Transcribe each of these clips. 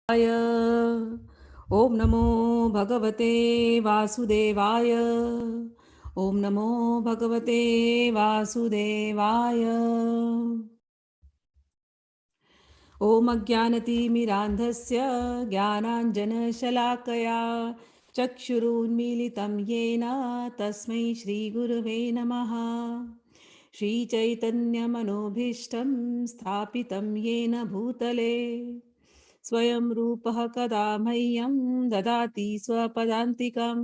ओम नमो भगवते वासुदेवाय। ओम नमो भगवते वासुदेवाय। ओम अज्ञानतिमिरान्धस्य ज्ञानाञ्जनशलाकया चक्षुरुन्मीलितं येन तस्मै श्रीगुरुवे नमः। श्रीचैतन्यमनोभीष्टं स्थापितं येन भूतले स्वयं रूपः कदा मह्यं ददाति स्वपदान्तिकं।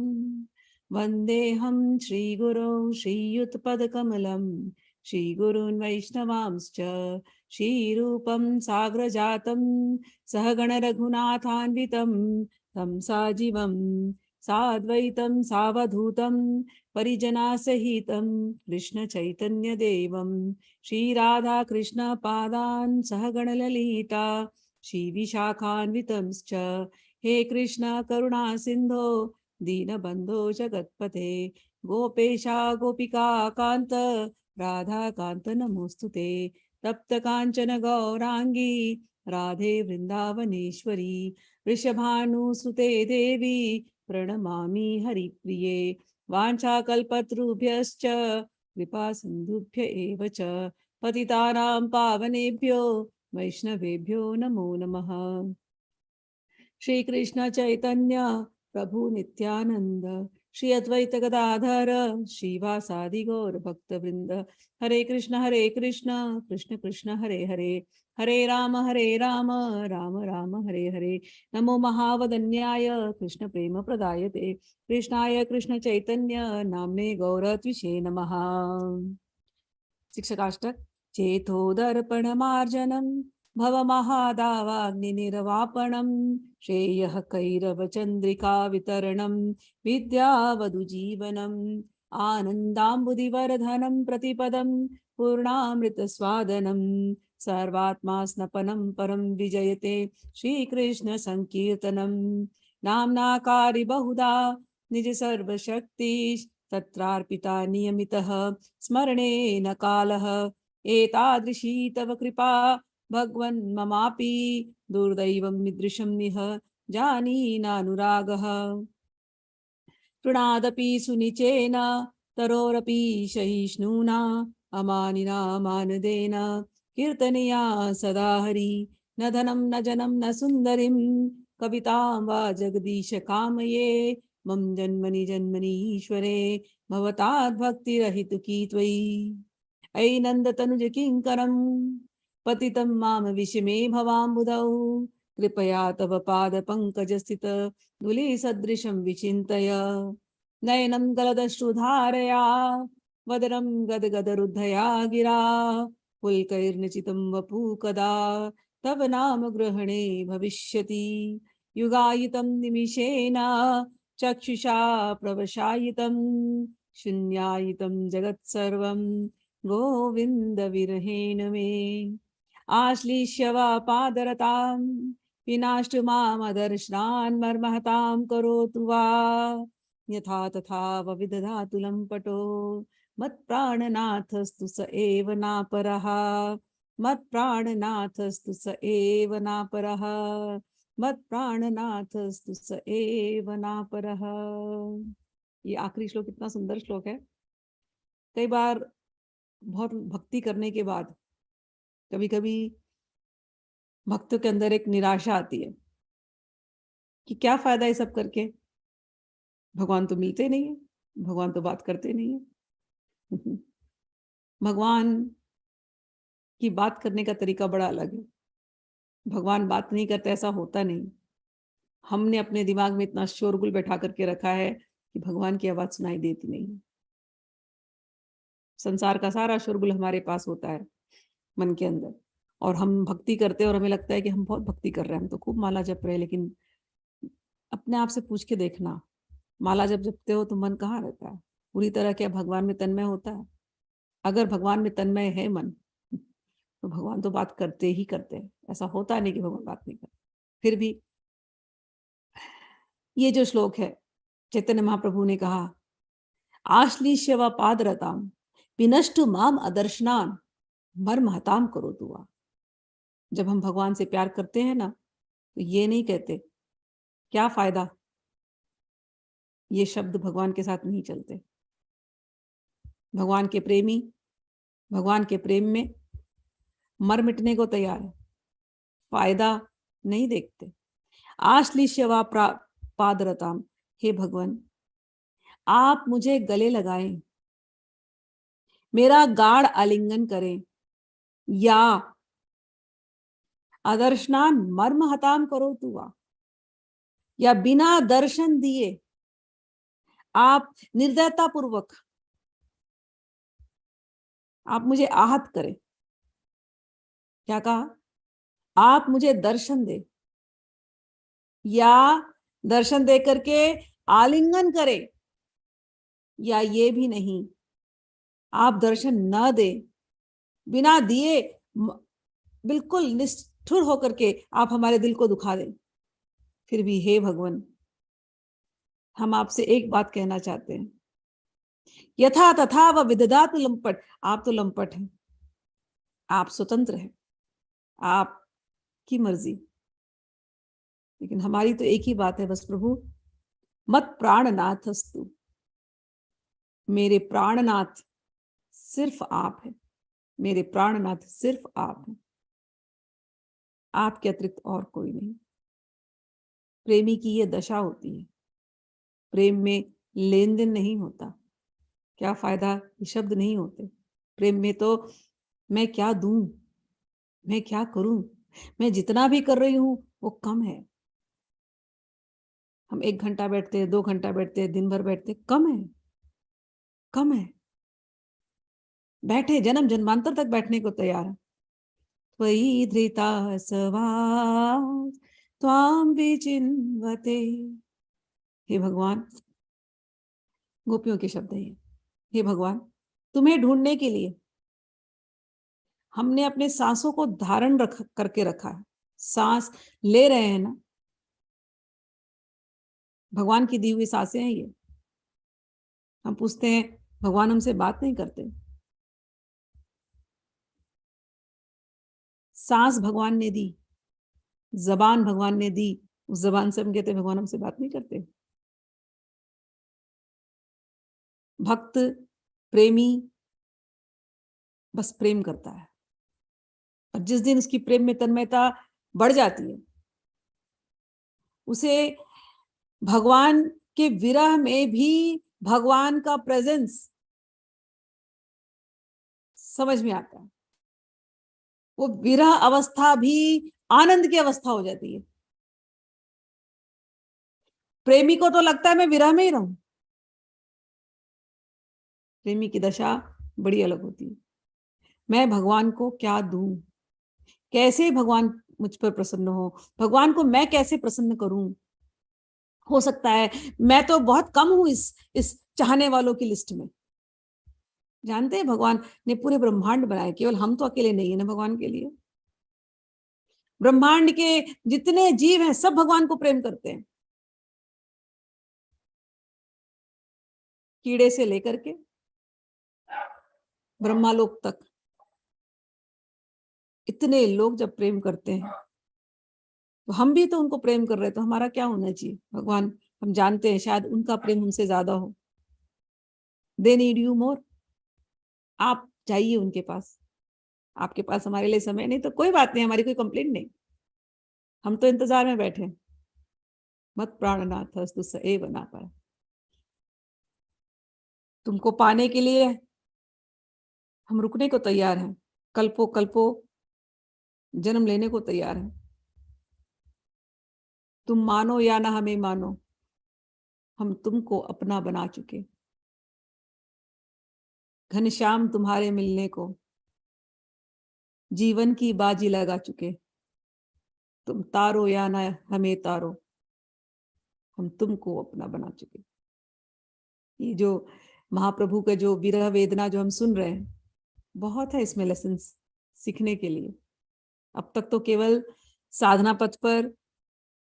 वन्देऽहं श्रीगुरौ श्रीयुतपदकमलं श्रीगुरून् वैष्णवांश्च श्रीरूपं साग्रजातं सहगणरघुनाथान्वितं तं साजिवं साद्वैतं सावधूतं परिजनासहितं कृष्णचैतन्यदेवं श्रीराधाकृष्णपादान् सहगणललिता श्रीविशाखान्वितंश्च। हे कृष्ण करुणा सिन्धो दीनबन्धो जगत्पते गोपेशा गोपिका कान्त राधाकान्त नमोऽस्तुते। तप्त काञ्चन गौराङ्गी राधे वृन्दावनेश्वरी वृषभानुसुते देवी प्रणमामि हरिप्रिये। वाञ्छाकल्पतरुभ्यश्च कृपा सिन्धुभ्य एव च पतितानां पावनेभ्यो वैष्णवेभ्यो नमो नमः। श्री कृष्ण चैतन्य प्रभु नित्यानंद श्री अद्वैत गदाधर श्रीवासादि गौर भक्त वृंद। हरे कृष्ण कृष्ण कृष्ण हरे हरे, हरे राम राम राम हरे हरे। नमो महावदन्याय कृष्ण प्रेम प्रदायते कृष्णाय कृष्ण चैतन्य नाम्ने गौरत्विषे नमः। शिक्षकाष्टक। चेतोदर्पणमार्जनं भवमहादावाग्निनिर्वापणं श्रेयः कैरवचन्द्रिका वितरणं विद्यावधुजीवनम् आनन्दाम्बुदिवर्धनं प्रतिपदं पूर्णामृतस्वादनं सर्वात्मा स्नपनं परं विजयते श्रीकृष्णसङ्कीर्तनं। नाम्नाकारि बहुधा निज सर्वशक्ति तत्रार्पिता नियमितः स्मरणेन कालः एतादृशी तव कृपा भगवन् ममापि दुर्दैवं मीदृशं निह जानीनानुरागः। तृणादपि सुनिचेन तरोरपि सहिष्णुना अमानिना मानदेन कीर्तनीया सदा हरि। न धनं न जनं न सुन्दरीं कवितां वा जगदीश कामये मम जन्मनि जन्मनि ईश्वरे भवताद्भक्तिरहितुकी त्वयि। अयि नन्दतनुज किङ्करं पतितं माम विषमे भवाम्बुधौ कृपया तव पादपङ्कजस्थित धूलिसदृशं विचिन्तय। नयनं गलदश्रुधारया वदनं गदगदरुद्धया गिरा पुल्कैर्निचितं वपु कदा तव नाम ग्रहणे भविष्यति। युगायितं निमिषेण चक्षुषा प्रवशायितं शून्यायितं जगत्सर्वं गोविन्द विरहेण मे। आश्लिष्य वा पादरतां विनाष्टु मामदर्शनान् मर्महतां करोतु वा यथा तथा विदधातु लम्पटो मत्प्राणनाथस्तु स एव नापरः। मत्प्राणनाथस्तु स एव नापरः। मत्प्राणनाथस्तु स एव नापरः। ये आखिरी श्लोक इतना सुंदर श्लोक है। कई बार बहुत भक्ति करने के बाद कभी कभी भक्तों के अंदर एक निराशा आती है कि क्या फायदा है सब करके, भगवान तो मिलते नहीं है, भगवान तो बात करते नहीं है। भगवान की बात करने का तरीका बड़ा अलग है। भगवान बात नहीं करते ऐसा होता नहीं। हमने अपने दिमाग में इतना शोरगुल बैठा करके रखा है कि भगवान की आवाज सुनाई देती नहीं। संसार का सारा शोरगुल हमारे पास होता है मन के अंदर, और हम भक्ति करते हैं और हमें लगता है कि हम बहुत भक्ति कर रहे हैं, हम तो खूब माला जप रहे हैं। लेकिन अपने आप से पूछ के देखना, माला जब जपते हो तो मन कहाँ रहता है? पूरी तरह क्या भगवान में तन्मय होता है? अगर भगवान में तन्मय है मन, तो भगवान तो बात करते ही करते हैं। ऐसा होता नहीं कि भगवान बात नहीं करते। फिर भी ये जो श्लोक है, चैतन्य महाप्रभु ने कहा, आश्लिष्य व पादरताम विनष्टु माम अदर्शनान मर्महताम करो दुआ। जब हम भगवान से प्यार करते हैं ना, तो ये नहीं कहते क्या फायदा, ये शब्द भगवान के साथ नहीं चलते। भगवान के प्रेमी भगवान के प्रेम में मर मिटने को तैयार है, फायदा नहीं देखते। आश्लिष्य व पादरताम, हे भगवान आप मुझे गले लगाएं, मेरा गाढ़ आलिंगन करें, या अदर्शनान मर्म हताम करो तुआ, या बिना दर्शन दिए आप निर्दयता पूर्वक आप मुझे आहत करें। क्या कहा? आप मुझे दर्शन दे, या दर्शन दे करके आलिंगन करे, या ये भी नहीं आप दर्शन न दे, बिना दिए बिल्कुल निष्ठुर होकर के आप हमारे दिल को दुखा दें। फिर भी हे भगवान, हम आपसे एक बात कहना चाहते हैं, यथा तथा व विदधातु लंपट, आप तो लंपट हैं, आप स्वतंत्र हैं, आपकी मर्जी। लेकिन हमारी तो एक ही बात है बस, प्रभु मत प्राणनाथस्तु, मेरे प्राणनाथ सिर्फ आप है, मेरे प्राणनाथ सिर्फ आप हैं, आपके अतिरिक्त और कोई नहीं। प्रेमी की ये दशा होती है, प्रेम में लेन देन नहीं होता, क्या फायदा ये शब्द नहीं होते। प्रेम में तो मैं क्या दूं, मैं क्या करूं, मैं जितना भी कर रही हूं वो कम है। हम 1 घंटा बैठते हैं, 2 घंटा बैठते हैं, दिन भर बैठते, कम है, कम है। बैठे जन्म जन्मांतर तक बैठने को तैयार है। त्वयि धृता सवास त्वाम विचिन्वते, हे भगवान, गोपियों के शब्द है ये, हे भगवान तुम्हें ढूंढने के लिए हमने अपने सांसों को धारण करके रखा है। सांस ले रहे हैं ना, भगवान की दी हुई सांसें हैं ये। हम पूछते हैं भगवान हमसे बात नहीं करते, सांस भगवान ने दी, जबान भगवान ने दी, उस जबान से हम कहते भगवान हमसे बात नहीं करते। भक्त प्रेमी बस प्रेम करता है, और जिस दिन उसकी प्रेम में तन्मयता बढ़ जाती है, उसे भगवान के विरह में भी भगवान का प्रेजेंस समझ में आता है। वो विरह अवस्था भी आनंद की अवस्था हो जाती है। प्रेमी को तो लगता है मैं विरह में ही रहूं, प्रेमी की दशा बड़ी अलग होती है। मैं भगवान को क्या दूं, कैसे भगवान मुझ पर प्रसन्न हो, भगवान को मैं कैसे प्रसन्न करूं। हो सकता है मैं तो बहुत कम हूं इस चाहने वालों की लिस्ट में। जानते हैं भगवान ने पूरे ब्रह्मांड बनाए, केवल हम तो अकेले नहीं है ना भगवान के लिए। ब्रह्मांड के जितने जीव हैं सब भगवान को प्रेम करते हैं, कीड़े से लेकर के ब्रह्मालोक तक। इतने लोग जब प्रेम करते हैं तो हम भी तो उनको प्रेम कर रहे हैं, तो हमारा क्या होना चाहिए। भगवान हम जानते हैं शायद उनका प्रेम हमसे ज्यादा हो, दे नीड यू मोर। आप जाइए उनके पास, आपके पास हमारे लिए समय नहीं तो कोई बात नहीं, हमारी कोई कंप्लेंट नहीं, हम तो इंतजार में बैठे। मत प्राणनाथ अस्तु स एव ना पाए, तुमको पाने के लिए हम रुकने को तैयार हैं, कल्पो कल्पो जन्म लेने को तैयार हैं। तुम मानो या ना हमें मानो, हम तुमको अपना बना चुके। घनश्याम तुम्हारे मिलने को जीवन की बाजी लगा चुके। तुम तारो या ना हमें तारो, हम तुमको अपना बना चुके। ये जो महाप्रभु का जो विरह वेदना जो हम सुन रहे हैं, बहुत है इसमें लेसन सीखने के लिए। अब तक तो केवल साधना पथ पर,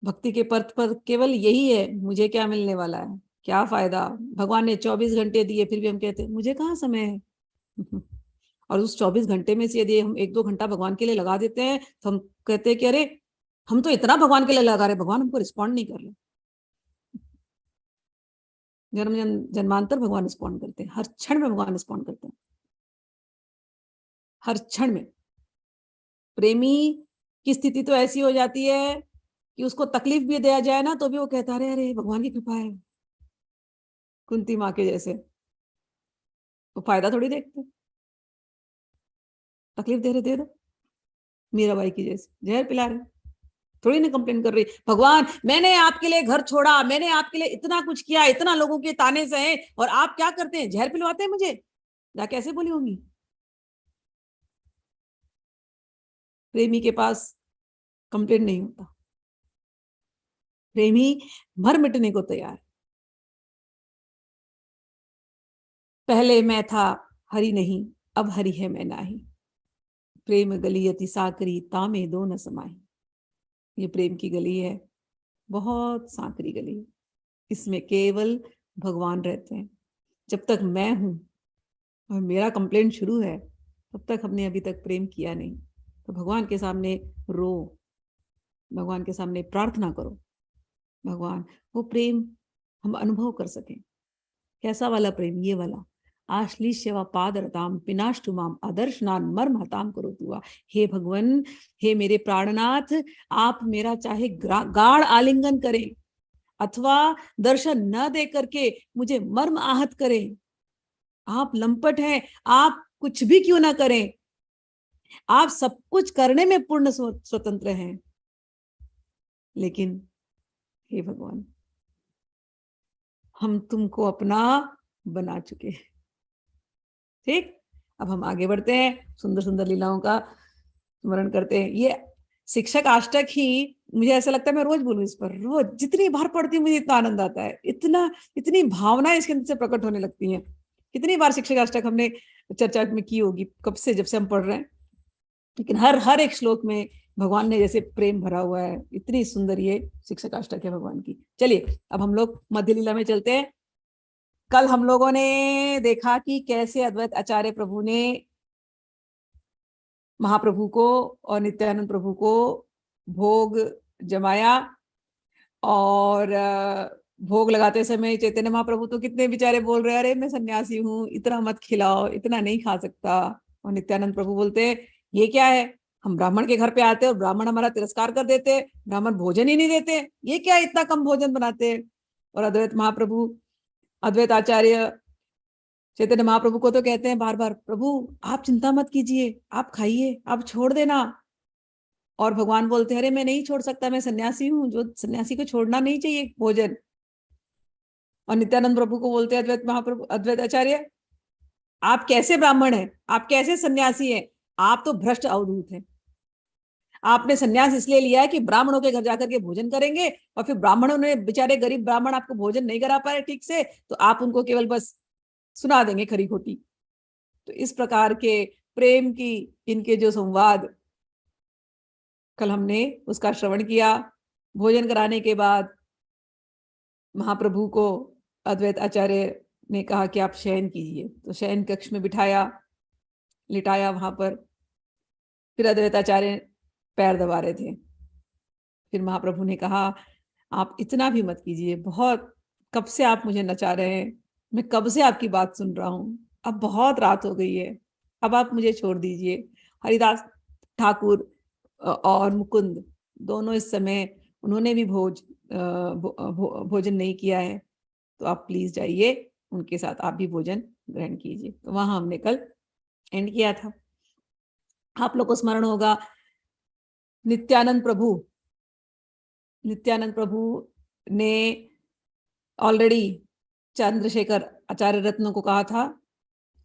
भक्ति के पथ पर केवल यही है, मुझे क्या मिलने वाला है, क्या फायदा। भगवान ने 24 घंटे दिए, फिर भी हम कहते हैं मुझे कहाँ समय है। और उस 24 घंटे में से यदि हम 1-2 घंटा भगवान के लिए लगा देते हैं तो हम कहते हैं कि अरे हम तो इतना भगवान के लिए लगा रहे, भगवान हमको रिस्पॉन्ड नहीं कर रहे। जन्मांतर भगवान रिस्पॉन्ड करते हैं, हर क्षण में भगवान रिस्पॉन्ड करते हैं, हर क्षण में। प्रेमी की स्थिति तो ऐसी हो जाती है कि उसको तकलीफ भी दिया जाए ना तो भी वो कहता है अरे भगवान की कृपा है, कुंती माँ के जैसे। तो फायदा थोड़ी देखते, तकलीफ दे रहे दे दो, मीराबाई की जैसे जहर पिला रहे, थोड़ी ना कंप्लेन कर रही भगवान मैंने आपके लिए घर छोड़ा, मैंने आपके लिए इतना कुछ किया, इतना लोगों के ताने सहे, और आप क्या करते हैं, जहर पिलवाते हैं मुझे। जा कैसे बोली होंगी। प्रेमी के पास कंप्लेन नहीं होता, प्रेमी मर मिटने को तैयार। पहले मैं था हरि नहीं, अब हरि है मैं नाही, प्रेम गली अति साकरी तामे दो न समाही। ये प्रेम की गली है, बहुत सांकरी गली है, इसमें केवल भगवान रहते हैं। जब तक मैं हूं और मेरा कंप्लेंट शुरू है तब तक हमने अभी तक प्रेम किया नहीं। तो भगवान के सामने रो, भगवान के सामने प्रार्थना करो, भगवान वो प्रेम हम अनुभव कर सकें। कैसा वाला प्रेम, ये वाला आश्लिष्य व पादरताम पिनाष्टुमाम आदर्शनान मर्म हताम करो तुआ। हे भगवान, हे मेरे प्राणनाथ, आप मेरा चाहे गाढ़ आलिंगन करें अथवा दर्शन न दे करके मुझे मर्म आहत करें, आप लंपट हैं, आप कुछ भी क्यों ना करें, आप सब कुछ करने में पूर्ण स्वतंत्र हैं, लेकिन हे भगवान हम तुमको अपना बना चुके हैं। ठीक, अब हम आगे बढ़ते हैं, सुंदर सुंदर लीलाओं का स्मरण करते हैं। ये शिक्षक अष्टक ही मुझे ऐसा लगता है मैं रोज बोलूं इस पर, रोज जितनी बार पढ़ती हूँ मुझे इतना आनंद आता है, इतनी भावनाएं इसके अंदर से प्रकट होने लगती हैं। कितनी बार शिक्षक अष्टक हमने चर्चा में की होगी, कब से, जब से हम पढ़ रहे हैं, लेकिन हर एक श्लोक में भगवान ने जैसे प्रेम भरा हुआ है। इतनी सुंदर ये शिक्षक अष्टक है भगवान की। चलिए अब हम लोग मध्य लीला में चलते हैं। कल हम लोगों ने देखा कि कैसे अद्वैत आचार्य प्रभु ने महाप्रभु को और नित्यानंद प्रभु को भोग जमाया, और भोग लगाते समय चैतन्य महाप्रभु तो कितने बेचारे बोल रहे, अरे मैं सन्यासी हूँ, इतना मत खिलाओ, इतना नहीं खा सकता। और नित्यानंद प्रभु बोलते ये क्या है, हम ब्राह्मण के घर पे आते और ब्राह्मण हमारा तिरस्कार कर देते, ब्राह्मण भोजन ही नहीं देते, ये क्या इतना कम भोजन बनाते। और अद्वैत महाप्रभु, अद्वैत आचार्य चैतन्य महाप्रभु को तो कहते हैं बार बार, प्रभु आप चिंता मत कीजिए, आप खाइए, आप छोड़ देना। और भगवान बोलते हैं अरे मैं नहीं छोड़ सकता, मैं सन्यासी हूँ, जो सन्यासी को छोड़ना नहीं चाहिए भोजन। और नित्यानंद प्रभु को बोलते हैं अद्वैत महाप्रभु, अद्वैत आचार्य आप कैसे ब्राह्मण हैं, आप कैसे सन्यासी हैं, आप तो भ्रष्ट अवधूत हैं। आपने सन्यास इसलिए लिया है कि ब्राह्मणों के घर जाकर के भोजन करेंगे, और फिर ब्राह्मणों ने, बेचारे गरीब ब्राह्मण आपको भोजन नहीं करा पाए ठीक से, तो आप उनको केवल बस सुना देंगे खरी खोटी। तो इस प्रकार के प्रेम की इनके जो संवाद कल हमने उसका श्रवण किया। भोजन कराने के बाद महाप्रभु को अद्वैत आचार्य ने कहा कि आप शयन कीजिए, तो शयन कक्ष में बिठाया, लिटाया वहां पर। फिर अद्वैत आचार्य पैर दबा रहे थे, फिर महाप्रभु ने कहा आप इतना भी मत कीजिए, बहुत कब से आप मुझे नचा रहे हैं, मैं कब से आपकी बात सुन रहा हूँ, अब बहुत रात हो गई है, अब आप मुझे छोड़ दीजिए। हरिदास ठाकुर और मुकुंद दोनों इस समय, उन्होंने भी भोजन नहीं किया है, तो आप प्लीज जाइए उनके साथ, आप भी भोजन ग्रहण कीजिए। तो वहां हमने कल एंड किया था। आप लोग को स्मरण होगा नित्यानंद प्रभु ने ऑलरेडी चंद्रशेखर आचार्य रत्न को कहा था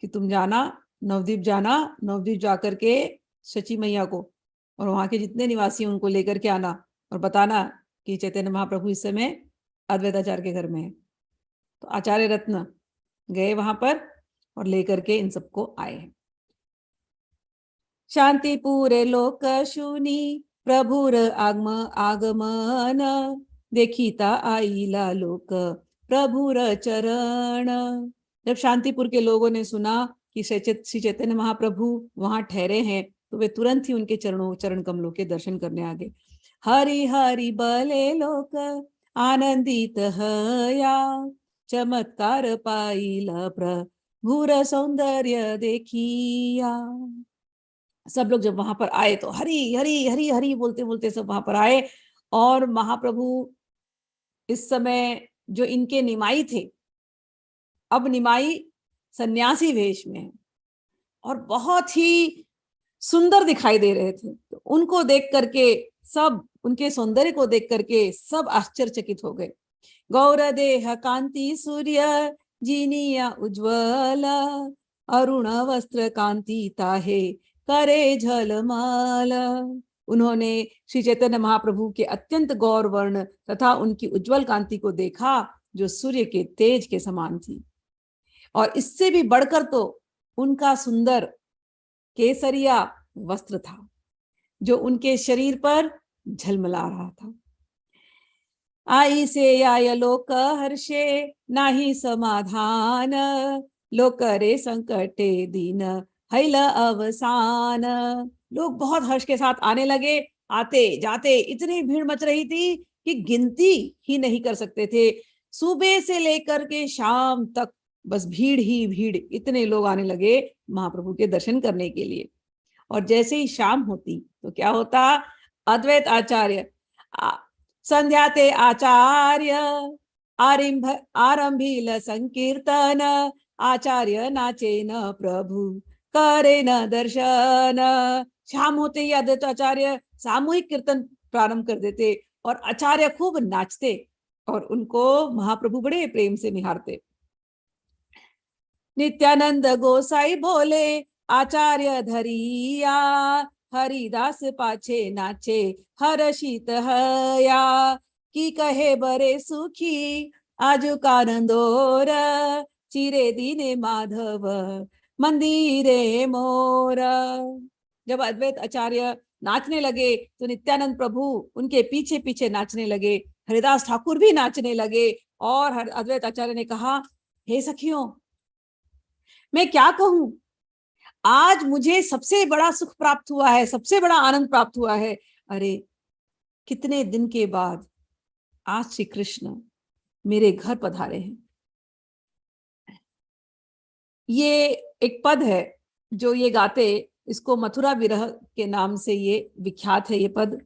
कि तुम जाना नवद्वीप, जाना नवद्वीप जाकर के शची मैया को और वहां के जितने निवासी हैं उनको लेकर के आना और बताना कि चैतन्य महाप्रभु इस समय अद्वैत आचार्य के घर में है। तो आचार्य रत्न गए वहां पर और लेकर के इन सबको आए। शांति पूरे लोक शुनी प्रभुर आगमन, देखीता आईला लोक प्रभुर चरण। जब शांतिपुर के लोगों ने सुना कि श्री चैतन्य महाप्रभु वहां ठहरे हैं, तो वे तुरंत ही उनके चरण कमलों के दर्शन करने आ गए। हरि हरि बले लोक आनंदित हया, चमत्कार पाइल प्रभुर सौंदर्य देखिया। सब लोग जब वहां पर आए तो हरि हरि हरि हरि बोलते बोलते सब वहां पर आए। और महाप्रभु इस समय जो इनके निमाई थे, अब निमाई सन्यासी वेश में है और बहुत ही सुंदर दिखाई दे रहे थे। तो उनको देख करके सब, उनके सौंदर्य को देख करके सब आश्चर्यचकित हो गए। गौर देह कांति सूर्य जीनिया उज्ज्वल, अरुण वस्त्र कांति ताहे करे झलमल। उन्होंने श्री चैतन्य महाप्रभु के अत्यंत गौर वर्ण तथा उनकी उज्जवल कांति को देखा जो सूर्य के तेज के समान थी। और इससे भी बढ़कर तो उनका सुंदर केसरिया वस्त्र था जो उनके शरीर पर झलमला रहा था। आई से आय लोक हर्षे नाही समाधान, लोक रे संकटे दीन हैल अवसान। लोग बहुत हर्ष के साथ आने लगे, आते जाते इतनी भीड़ मच रही थी कि गिनती ही नहीं कर सकते थे। सुबह से लेकर के शाम तक बस भीड़ ही भीड़, इतने लोग आने लगे महाप्रभु के दर्शन करने के लिए। और जैसे ही शाम होती तो क्या होता, अद्वैत आचार्य संध्या ते आचार्य आरंभील संकीर्तन, आचार्य नाचे न प्रभु करे न दर्शन। शाम होते ही अद्वैत आचार्य सामूहिक कीर्तन प्रारंभ कर देते और आचार्य खूब नाचते और उनको महाप्रभु बड़े प्रेम से निहारते। नित्यानंद गोसाई बोले आचार्य धरिया, हरिदास पाछे नाचे हर्षित हया। की कहे बरे सुखी आजु कानंदोर, चिरे दीने माधव मंदिरे मोर। जब अद्वैत आचार्य नाचने लगे तो नित्यानंद प्रभु उनके पीछे पीछे नाचने लगे, हरिदास ठाकुर भी नाचने लगे। और अद्वैत आचार्य ने कहा, हे सखियों, मैं क्या कहूं, आज मुझे सबसे बड़ा सुख प्राप्त हुआ है, सबसे बड़ा आनंद प्राप्त हुआ है। अरे कितने दिन के बाद आज श्री कृष्ण मेरे घर पधारे हैं। ये एक पद है जो ये गाते, इसको मथुरा विरह के नाम से ये विख्यात है। ये पद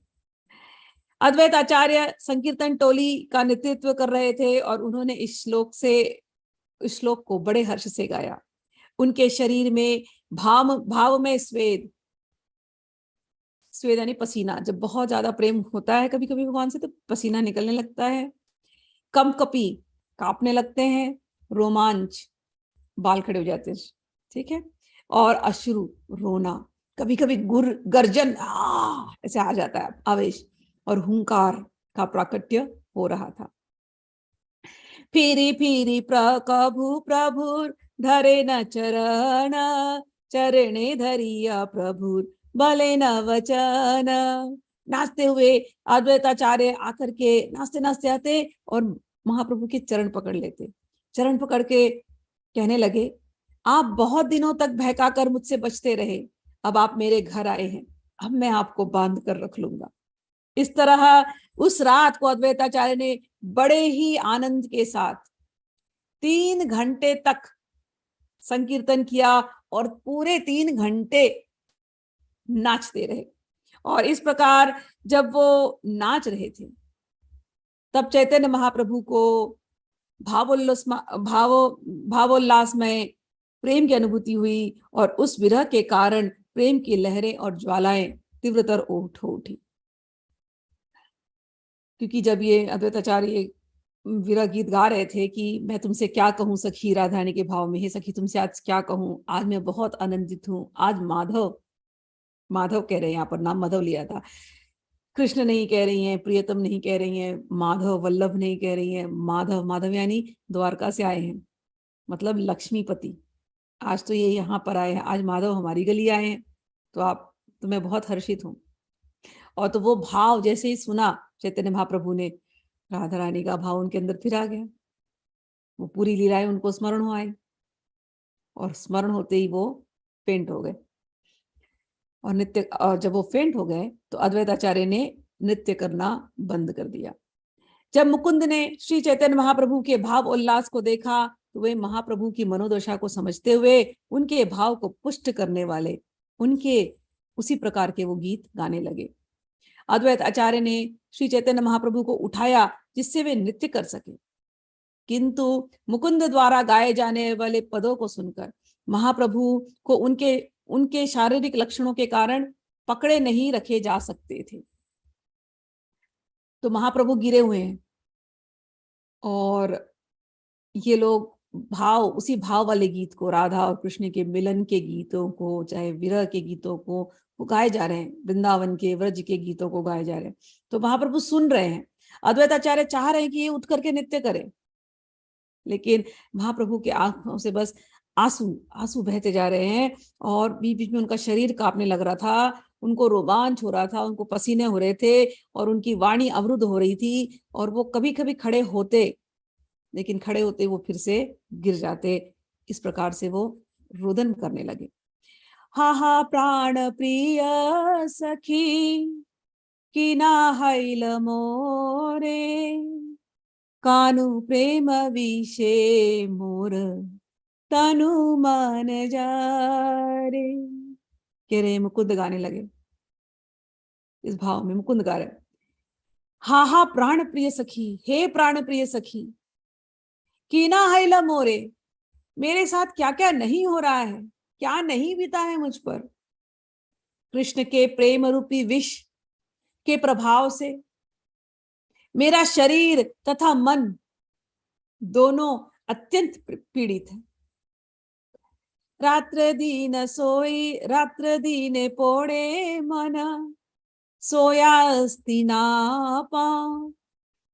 अद्वैत आचार्य संकीर्तन टोली का नेतृत्व कर रहे थे और उन्होंने इस श्लोक को बड़े हर्ष से गाया। उनके शरीर में भाव में स्वेद यानी पसीना, जब बहुत ज्यादा प्रेम होता है कभी कभी भगवान से तो पसीना निकलने लगता है। कंपकपी, कांपने लगते हैं। रोमांच, बाल खड़े हो जाते हैं, ठीक है। और अश्रु, रोना, कभी कभी गर्जन ऐसे आ जाता है आवेश, और हुंकार का प्राकट्य हो रहा था। फिरी फिरी प्रभु धरे न चरण, चरणे धरिया प्रभु भले न वचन। नाचते हुए अद्वैताचार्य आकर के नाचते नाचते आते और महाप्रभु के चरण पकड़ लेते। चरण पकड़ के कहने लगे, आप बहुत दिनों तक बहका कर मुझसे बचते रहे, अब आप मेरे घर आए हैं, अब मैं आपको बांध कर रख लूंगा। इस तरह उस रात को अद्वैताचार्य ने बड़े ही आनंद के साथ 3 घंटे तक संकीर्तन किया और पूरे 3 घंटे नाचते रहे। और इस प्रकार जब वो नाच रहे थे तब चैतन्य महाप्रभु को भावोल्लास में प्रेम की अनुभूति हुई और उस विरह के कारण प्रेम की लहरें और ज्वालाएं तीव्रतर उठी। क्योंकि जब ये अद्वैताचार्य विरह गीत गा रहे थे कि मैं तुमसे क्या कहूं सखी, राधारानी के भाव में, हे सखी तुमसे आज क्या कहूं, आज मैं बहुत आनंदित हूं, आज माधव कह रहे हैं, यहाँ पर नाम माधव लिया था, कृष्ण नहीं कह रही हैं, प्रियतम नहीं कह रही हैं, माधव वल्लभ नहीं कह रही हैं, माधव यानी द्वारका से आए हैं, मतलब लक्ष्मीपति। आज तो ये यहाँ पर आए हैं, आज माधव हमारी गली आए हैं, तो मैं बहुत हर्षित हूँ। और तो वो भाव जैसे ही सुना चैतन्य महाप्रभु ने, राधा रानी का भाव उनके अंदर फिर आ गया। वो पूरी लीलाएं उनको स्मरण हो आई और स्मरण होते ही वो फेंट हो गए। और जब वो फेंट हो गए तो अद्वैताचार्य ने नृत्य करना बंद कर दिया। जब मुकुंद ने श्री चैतन्य महाप्रभु के भाव उल्लास को देखा तो वे महाप्रभु की मनोदशा को समझते हुए उनके भाव को पुष्ट करने वाले उनके उसी प्रकार के वो गीत गाने लगे। अद्वैत आचार्य ने श्री चैतन्य महाप्रभु को उठाया जिससे वे नृत्य कर सके, किंतु मुकुंद द्वारा गाए जाने वाले पदों को सुनकर महाप्रभु को उनके उनके शारीरिक लक्षणों के कारण पकड़े नहीं रखे जा सकते थे। तो महाप्रभु गिरे हुए हैं और ये लोग उसी भाव वाले गीत को, राधा और कृष्ण के मिलन के गीतों को, चाहे विरह के गीतों को वो गाए जा रहे हैं, वृंदावन के व्रज के गीतों को गाए जा रहे हैं। तो महाप्रभु सुन रहे हैं। अद्वैताचार्य चाह रहे हैं कि ये उठ करके नृत्य करें, लेकिन महाप्रभु के आंखों से बस आंसू बहते जा रहे हैं और बीच बीच में उनका शरीर कांपने लग रहा था, उनको रोमांच हो रहा था, उनको पसीने हो रहे थे और उनकी वाणी अवरुद्ध हो रही थी और वो कभी कभी खड़े होते, लेकिन खड़े होते वो फिर से गिर जाते। इस प्रकार से वो रोदन करने लगे। हा हा प्राण प्रिय सखी कि ना हैल मोरे, कानु प्रेम विषे मोर तनु मन जारे। कह रहे मुकुंद गाने लगे, इस भाव में मुकुंद गा रहे, हा हा प्राण प्रिय सखी, हे प्राण प्रिय सखी, कीना हैला मोरे, मेरे साथ क्या क्या नहीं हो रहा है, क्या नहीं बीता है मुझ पर। कृष्ण के प्रेम रूपी विष के प्रभाव से मेरा शरीर तथा मन दोनों अत्यंत पीड़ित है। रात्र दिन सोई रात्र दिन पोड़े मना, सोया अस्ति ना पाऊं,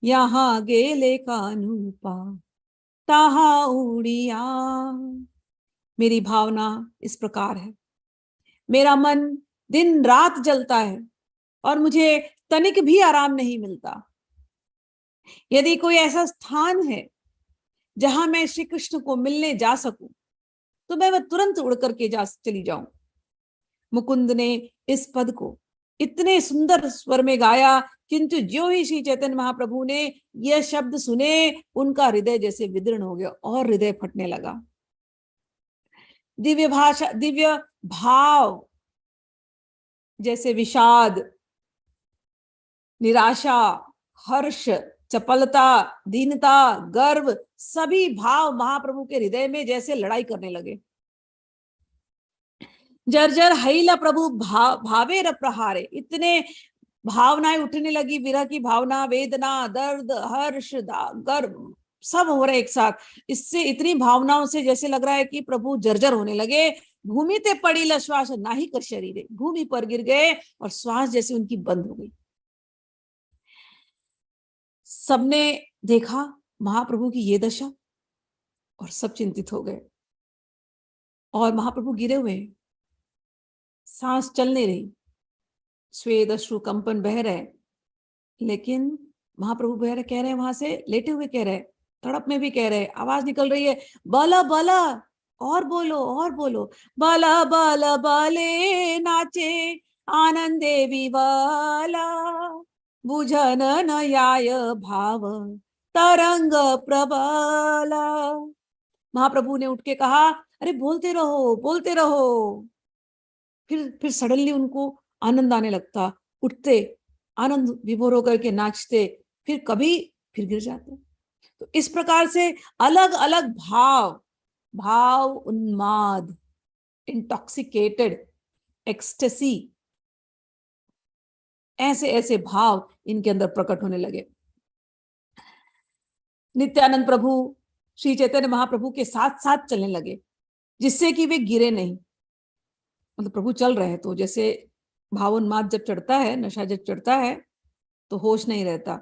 यहाँ गेले कानू पा ताहा उड़िया। मेरी भावना इस प्रकार है, मेरा मन दिन रात जलता है और मुझे तनिक भी आराम नहीं मिलता। यदि कोई ऐसा स्थान है जहां मैं श्री कृष्ण को मिलने जा सकूं तो मैं वह तुरंत उड़ करके चली जाऊं। मुकुंद ने इस पद को इतने सुंदर स्वर में गाया, किंतु जो ही श्री चैतन्य महाप्रभु ने यह शब्द सुने उनका हृदय जैसे विदीर्ण हो गया और हृदय फटने लगा। दिव्य भाषा, दिव्य भाव जैसे विषाद, निराशा, हर्ष, चपलता, दीनता, गर्व, सभी भाव महाप्रभु के हृदय में जैसे लड़ाई करने लगे। जर्जर हैला प्रभु भावे र प्रहारे, इतने भावनाएं उठने लगी, विरह की भावना, वेदना, दर्द, हर्ष, गर्व सब हो रहे एक साथ। इससे इतनी भावनाओं से जैसे लग रहा है कि प्रभु जर्जर होने लगे। भूमि ते पड़ी लश्वास नाही कर शरीरे, भूमि पर गिर गए और श्वास जैसे उनकी बंद हो गई। सबने देखा महाप्रभु की ये दशा और सब चिंतित हो गए और महाप्रभु गिरे हुए, सांस चल नहीं रही, स्वेद अश्रु कंपन बह रहे, लेकिन महाप्रभु बह रहे, कह रहे हैं वहां से लेटे हुए कह रहे, तड़प में भी कह रहे, आवाज निकल रही है, बाला बाला और बोलो और बोलो, बाला बाला बाले नाचे आनंदे विवाला, बुझन नयाय भाव तरंग प्रबला। महाप्रभु ने उठ के कहा, अरे बोलते रहो बोलते रहो। फिर सडनली उनको आनंद आने लगता, उठते, आनंद विभोर होकर के नाचते, फिर कभी फिर गिर जाते। तो इस प्रकार से अलग अलग भाव उन्माद, इंटॉक्सिकेटेड, एक्सटेसी, ऐसे ऐसे भाव इनके अंदर प्रकट होने लगे। नित्यानंद प्रभु श्री चैतन्य महाप्रभु के साथ साथ चलने लगे, जिससे कि वे गिरे नहीं। मतलब प्रभु चल रहे हैं तो जैसे भावोन्माद जब चढ़ता है, नशा जब चढ़ता है तो होश नहीं रहता,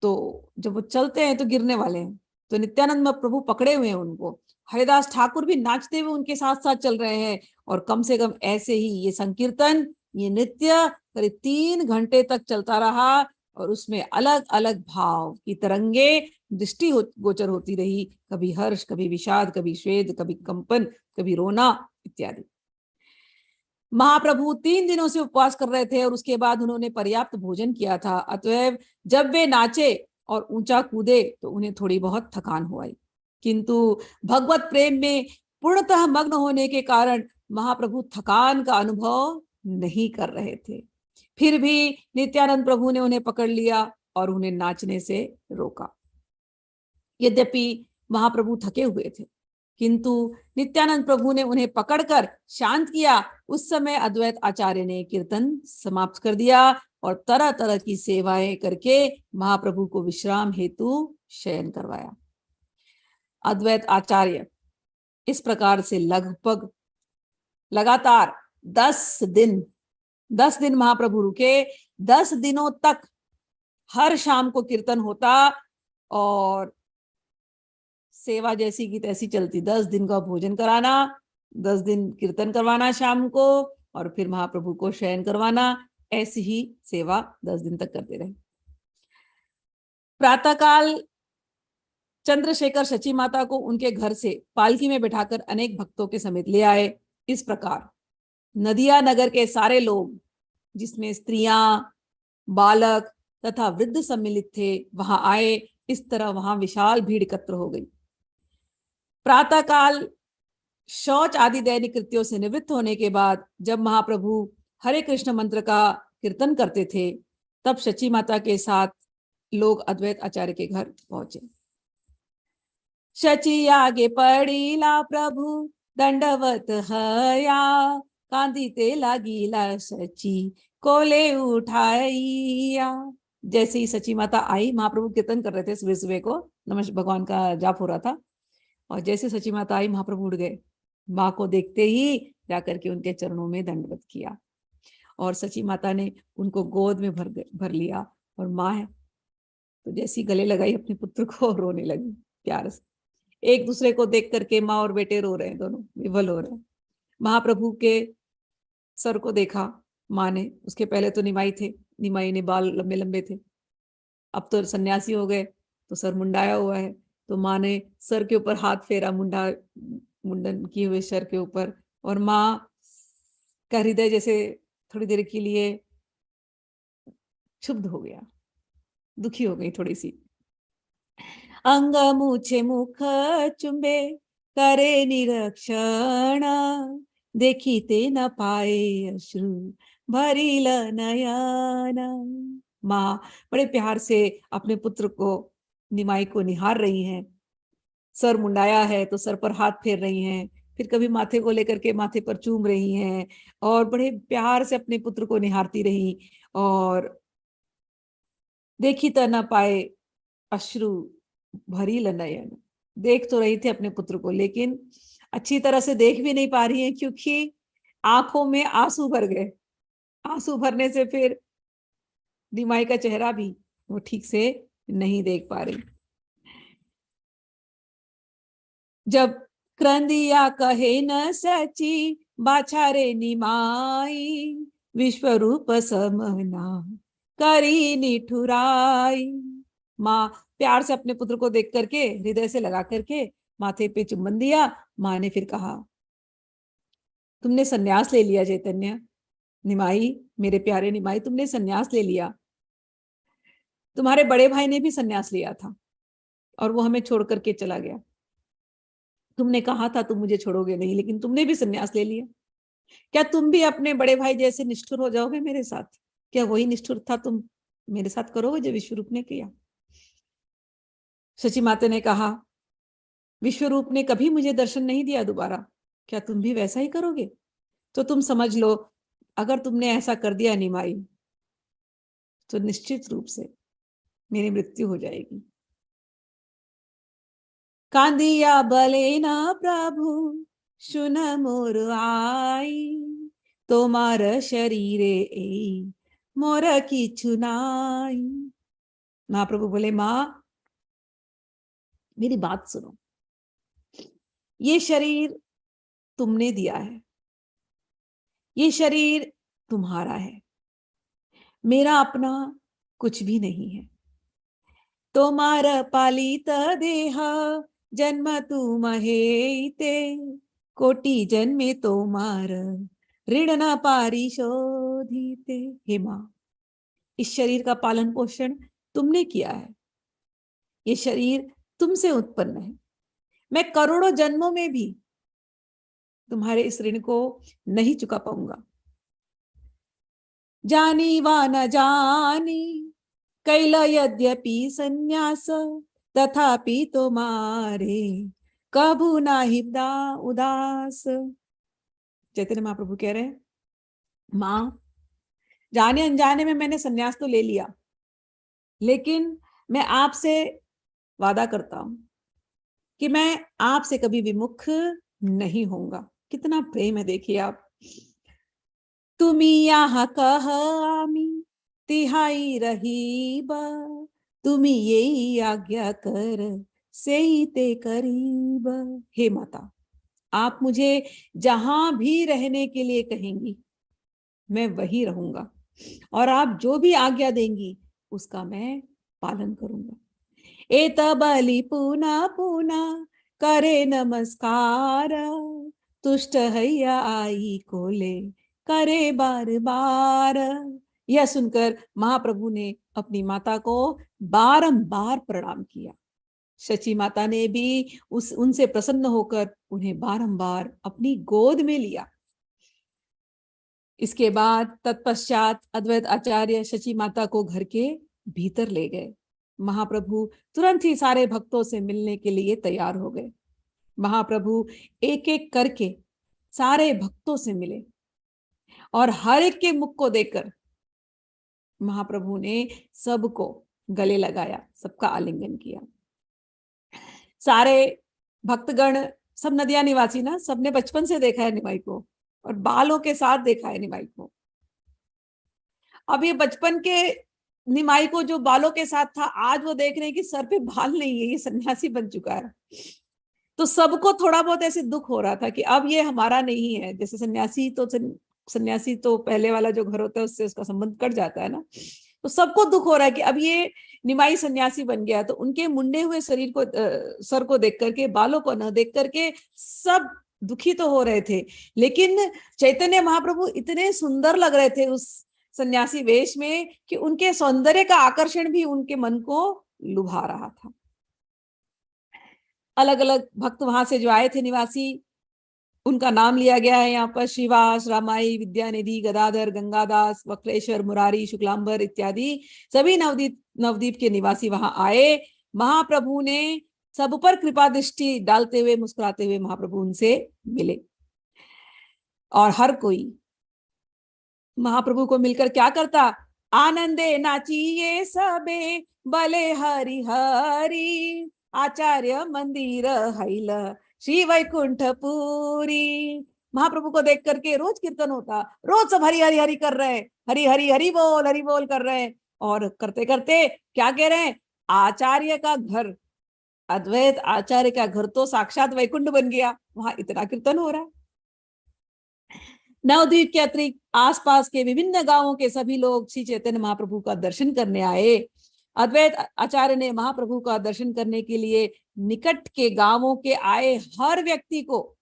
तो जब वो चलते हैं तो गिरने वाले हैं। तो नित्यानंद प्रभु पकड़े हुए हैं उनको। हरिदास ठाकुर भी नाचते हुए उनके साथ साथ चल रहे हैं और कम से कम ऐसे ही ये संकीर्तन, ये नृत्य करीब 3 घंटे तक चलता रहा और उसमें अलग अलग भाव की तरंगे दृष्टि गोचर होती रही, कभी हर्ष, कभी विषाद, कभी श्वेद, कभी कंपन, कभी रोना इत्यादि। महाप्रभु 3 दिनों से उपवास कर रहे थे और उसके बाद उन्होंने पर्याप्त भोजन किया था। अतएव जब वे नाचे और ऊंचा कूदे तो उन्हें थोड़ी बहुत थकान हो आई, किंतु भगवत प्रेम में पूर्णतः मग्न होने के कारण महाप्रभु थकान का अनुभव नहीं कर रहे थे। फिर भी नित्यानंद प्रभु ने उन्हें पकड़ लिया और उन्हें नाचने से रोका। यद्यपि महाप्रभु थके हुए थे, किंतु नित्यानंद प्रभु ने उन्हें पकड़कर शांत किया। उस समय अद्वैत आचार्य ने कीर्तन समाप्त कर दिया और तरह तरह की सेवाएं करके महाप्रभु को विश्राम हेतु शयन करवाया। अद्वैत आचार्य इस प्रकार से लगभग लगातार 10 दिन महाप्रभु रुके। 10 दिनों तक हर शाम को कीर्तन होता और सेवा जैसी की तैसी चलती। 10 दिन का भोजन कराना, 10 दिन कीर्तन करवाना शाम को, और फिर महाप्रभु को शयन करवाना। ऐसी ही सेवा 10 दिन तक करते रहे। प्रातःकाल चंद्रशेखर शची माता को उनके घर से पालकी में बिठाकर अनेक भक्तों के समेत ले आए। इस प्रकार नदिया नगर के सारे लोग, जिसमें स्त्रियां, बालक तथा वृद्ध सम्मिलित थे, वहां आए। इस तरह वहां विशाल भीड़ एकत्र हो गई। प्रातःकाल शौच आदि दैनिक कृत्यों से निवृत्त होने के बाद जब महाप्रभु हरे कृष्ण मंत्र का कीर्तन करते थे, तब शची माता के साथ लोग अद्वैत आचार्य के घर पहुंचे। शची आगे पड़ीला प्रभु दंडवत हया, कांदीते लागिला शची कोले उठाइया। जैसे ही सची माता आई, महाप्रभु कीर्तन कर रहे थे सुबह सुबह को, नमः भगवान का जाप हो रहा था, और जैसे सची माता आई महाप्रभु उठ गए। माँ को देखते ही जाकर के उनके चरणों में दंडवत किया और सची माता ने उनको गोद में भर लिया, और माँ है तो जैसी गले लगाई अपने पुत्र को, रोने लगी प्यार से। एक दूसरे को देख करके माँ और बेटे रो रहे हैं, दोनों विवल हो रहे हैं। महाप्रभु के सर को देखा माँ ने, उसके पहले तो निमाई थे, निमाई ने बाल लंबे लंबे थे, अब तो सन्यासी हो गए तो सर मुंडाया हुआ है। तो माँ ने सर के ऊपर हाथ फेरा, मुंडन किए हुए सर के ऊपर, और माँ का हृदय जैसे थोड़ी देर के लिए क्षुब्ध हो गया, दुखी हो गई थोड़ी सी। अंग मुछे मुख चुंबे करे निरक्षण, देखीते न पाए अश्रु भरिल नयन। माँ बड़े प्यार से अपने पुत्र को, निमाई को निहार रही हैं। सर मुंडाया है तो सर पर हाथ फेर रही हैं, फिर कभी माथे को लेकर के माथे पर चूम रही हैं, और बड़े प्यार से अपने पुत्र को निहारती रही। और देखी त न पाए अश्रु भरिल नयन, देख तो रही थी अपने पुत्र को, लेकिन अच्छी तरह से देख भी नहीं पा रही है, क्योंकि आंखों में आंसू भर गए। आंसू भरने से फिर निमाई का चेहरा भी वो ठीक से नहीं देख पा रही। जब क्रंदिया कहे न सची बाछारे निमाई, विश्वरूप समना करी निठुराई। माँ प्यार से अपने पुत्र को देख करके, हृदय से लगा करके माथे पे चुम्बन दिया। माँ ने फिर कहा, तुमने सन्यास ले लिया चैतन्य, निमाई, मेरे प्यारे निमाई, तुमने सन्यास ले लिया। तुम्हारे बड़े भाई ने भी सन्यास लिया था और वो हमें छोड़ करके चला गया। तुमने कहा था तुम मुझे छोड़ोगे नहीं, लेकिन तुमने भी सन्यास ले लिया। क्या तुम भी अपने बड़े भाई जैसे निष्ठुर हो जाओगे मेरे साथ? क्या वही निष्ठुर था तुम मेरे साथ करोगे जो विश्वरूप ने किया? शची माता ने कहा, विश्वरूप ने कभी मुझे दर्शन नहीं दिया दोबारा, क्या तुम भी वैसा ही करोगे? तो तुम समझ लो, अगर तुमने ऐसा कर दिया निमाई, तो निश्चित रूप से मेरी मृत्यु हो जाएगी। कांदिया बले न प्रभु सुन मोर आई, तोमार शरीरे ए मोर की चुनाई। महाप्रभु बोले, माँ मेरी बात सुनो, ये शरीर तुमने दिया है, ये शरीर तुम्हारा है, मेरा अपना कुछ भी नहीं है। तोमार पालित देह जन्म तुम हेते, कोटि जन्मे तोमार ऋण न पारिशोधिते। हे माँ, इस शरीर का पालन पोषण तुमने किया है, ये शरीर तुमसे उत्पन्न है, मैं करोड़ों जन्मों में भी तुम्हारे इस ऋण को नहीं चुका पाऊंगा। जानी वा न जानी कैल यद्यपि संन्यास, तथापि तुम्हारे कभू नाही उदास। चैतन्य महाप्रभु कह रहे हैं, माँ, जाने अनजाने में मैंने संन्यास तो ले लिया, लेकिन मैं आपसे वादा करता हूं कि मैं आपसे कभी विमुख नहीं होऊंगा। कितना प्रेम है, देखिए आप। तुमी यहाँ कह आमी तिहाई रहीब, तुमी यही आज्ञा कर सेई ते करीब। हे माता, आप मुझे जहां भी रहने के लिए कहेंगी मैं वही रहूंगा, और आप जो भी आज्ञा देंगी उसका मैं पालन करूंगा। एत बलि पुनः पुनः करे नमस्कार, तुष्ट हैया आई कोले करे बार बार। यह सुनकर महाप्रभु ने अपनी माता को बारंबार प्रणाम किया। शची माता ने भी उनसे प्रसन्न होकर उन्हें बारंबार अपनी गोद में लिया। इसके बाद तत्पश्चात अद्वैत आचार्य शची माता को घर के भीतर ले गए। महाप्रभु तुरंत ही सारे भक्तों से मिलने के लिए तैयार हो गए। महाप्रभु एक एक करके सारे भक्तों से मिले और हर एक के मुख को देखकर महाप्रभु ने सबको गले लगाया, सबका आलिंगन किया। सारे भक्तगण, सब नदिया निवासी ना, सबने बचपन से देखा है निमाई को और बालों के साथ देखा है निमाई को। अब ये बचपन के निमाई को जो बालों के साथ था, आज वो देख रहे हैं कि सर पे बाल नहीं है, ये सन्यासी बन चुका है। तो सबको थोड़ा बहुत ऐसे दुख हो रहा था कि अब ये हमारा नहीं है। जैसे सन्यासी तो पहले वाला जो घर होता है उससे उसका संबंध कट जाता है ना, तो सबको दुख हो रहा है कि अब ये निमाई सन्यासी बन गया। तो उनके मुंडे हुए शरीर को, सर को देख करके, बालों को न देख करके सब दुखी तो हो रहे थे, लेकिन चैतन्य महाप्रभु इतने सुंदर लग रहे थे उस सन्यासी वेश में कि उनके सौंदर्य का आकर्षण भी उनके मन को लुभा रहा था। अलग अलग भक्त वहां से जो आए थे निवासी, उनका नाम लिया गया है यहाँ पर। श्रीवास, रामाई, विद्यानिधि, गदाधर, गंगादास, वक्रेश्वर, मुरारी, शुक्लांबर इत्यादि सभी नवदीप के निवासी वहां आए। महाप्रभु ने सब पर कृपा दृष्टि डालते हुए, मुस्कुराते हुए महाप्रभु उनसे मिले और हर कोई महाप्रभु को मिलकर क्या करता, आनंदे नाचिए सबे भले हरि हरि, आचार्य मंदिर हैल श्री वैकुंठपुरी। महाप्रभु को देख करके रोज कीर्तन होता, रोज सब हरि हरि हरि कर रहे हैं, हरि हरि हरि बोल कर रहे हैं। और करते करते क्या कह रहे हैं, आचार्य का घर, अद्वैत आचार्य का घर तो साक्षात वैकुंठ बन गया, वहां इतना कीर्तन हो रहा है। नवद्वीप के अतिरिक्त आसपास के विभिन्न गांवों के सभी लोग श्री चैतन्य महाप्रभु का दर्शन करने आए। अद्वैत आचार्य ने महाप्रभु का दर्शन करने के लिए निकट के गांवों के आए हर व्यक्ति को,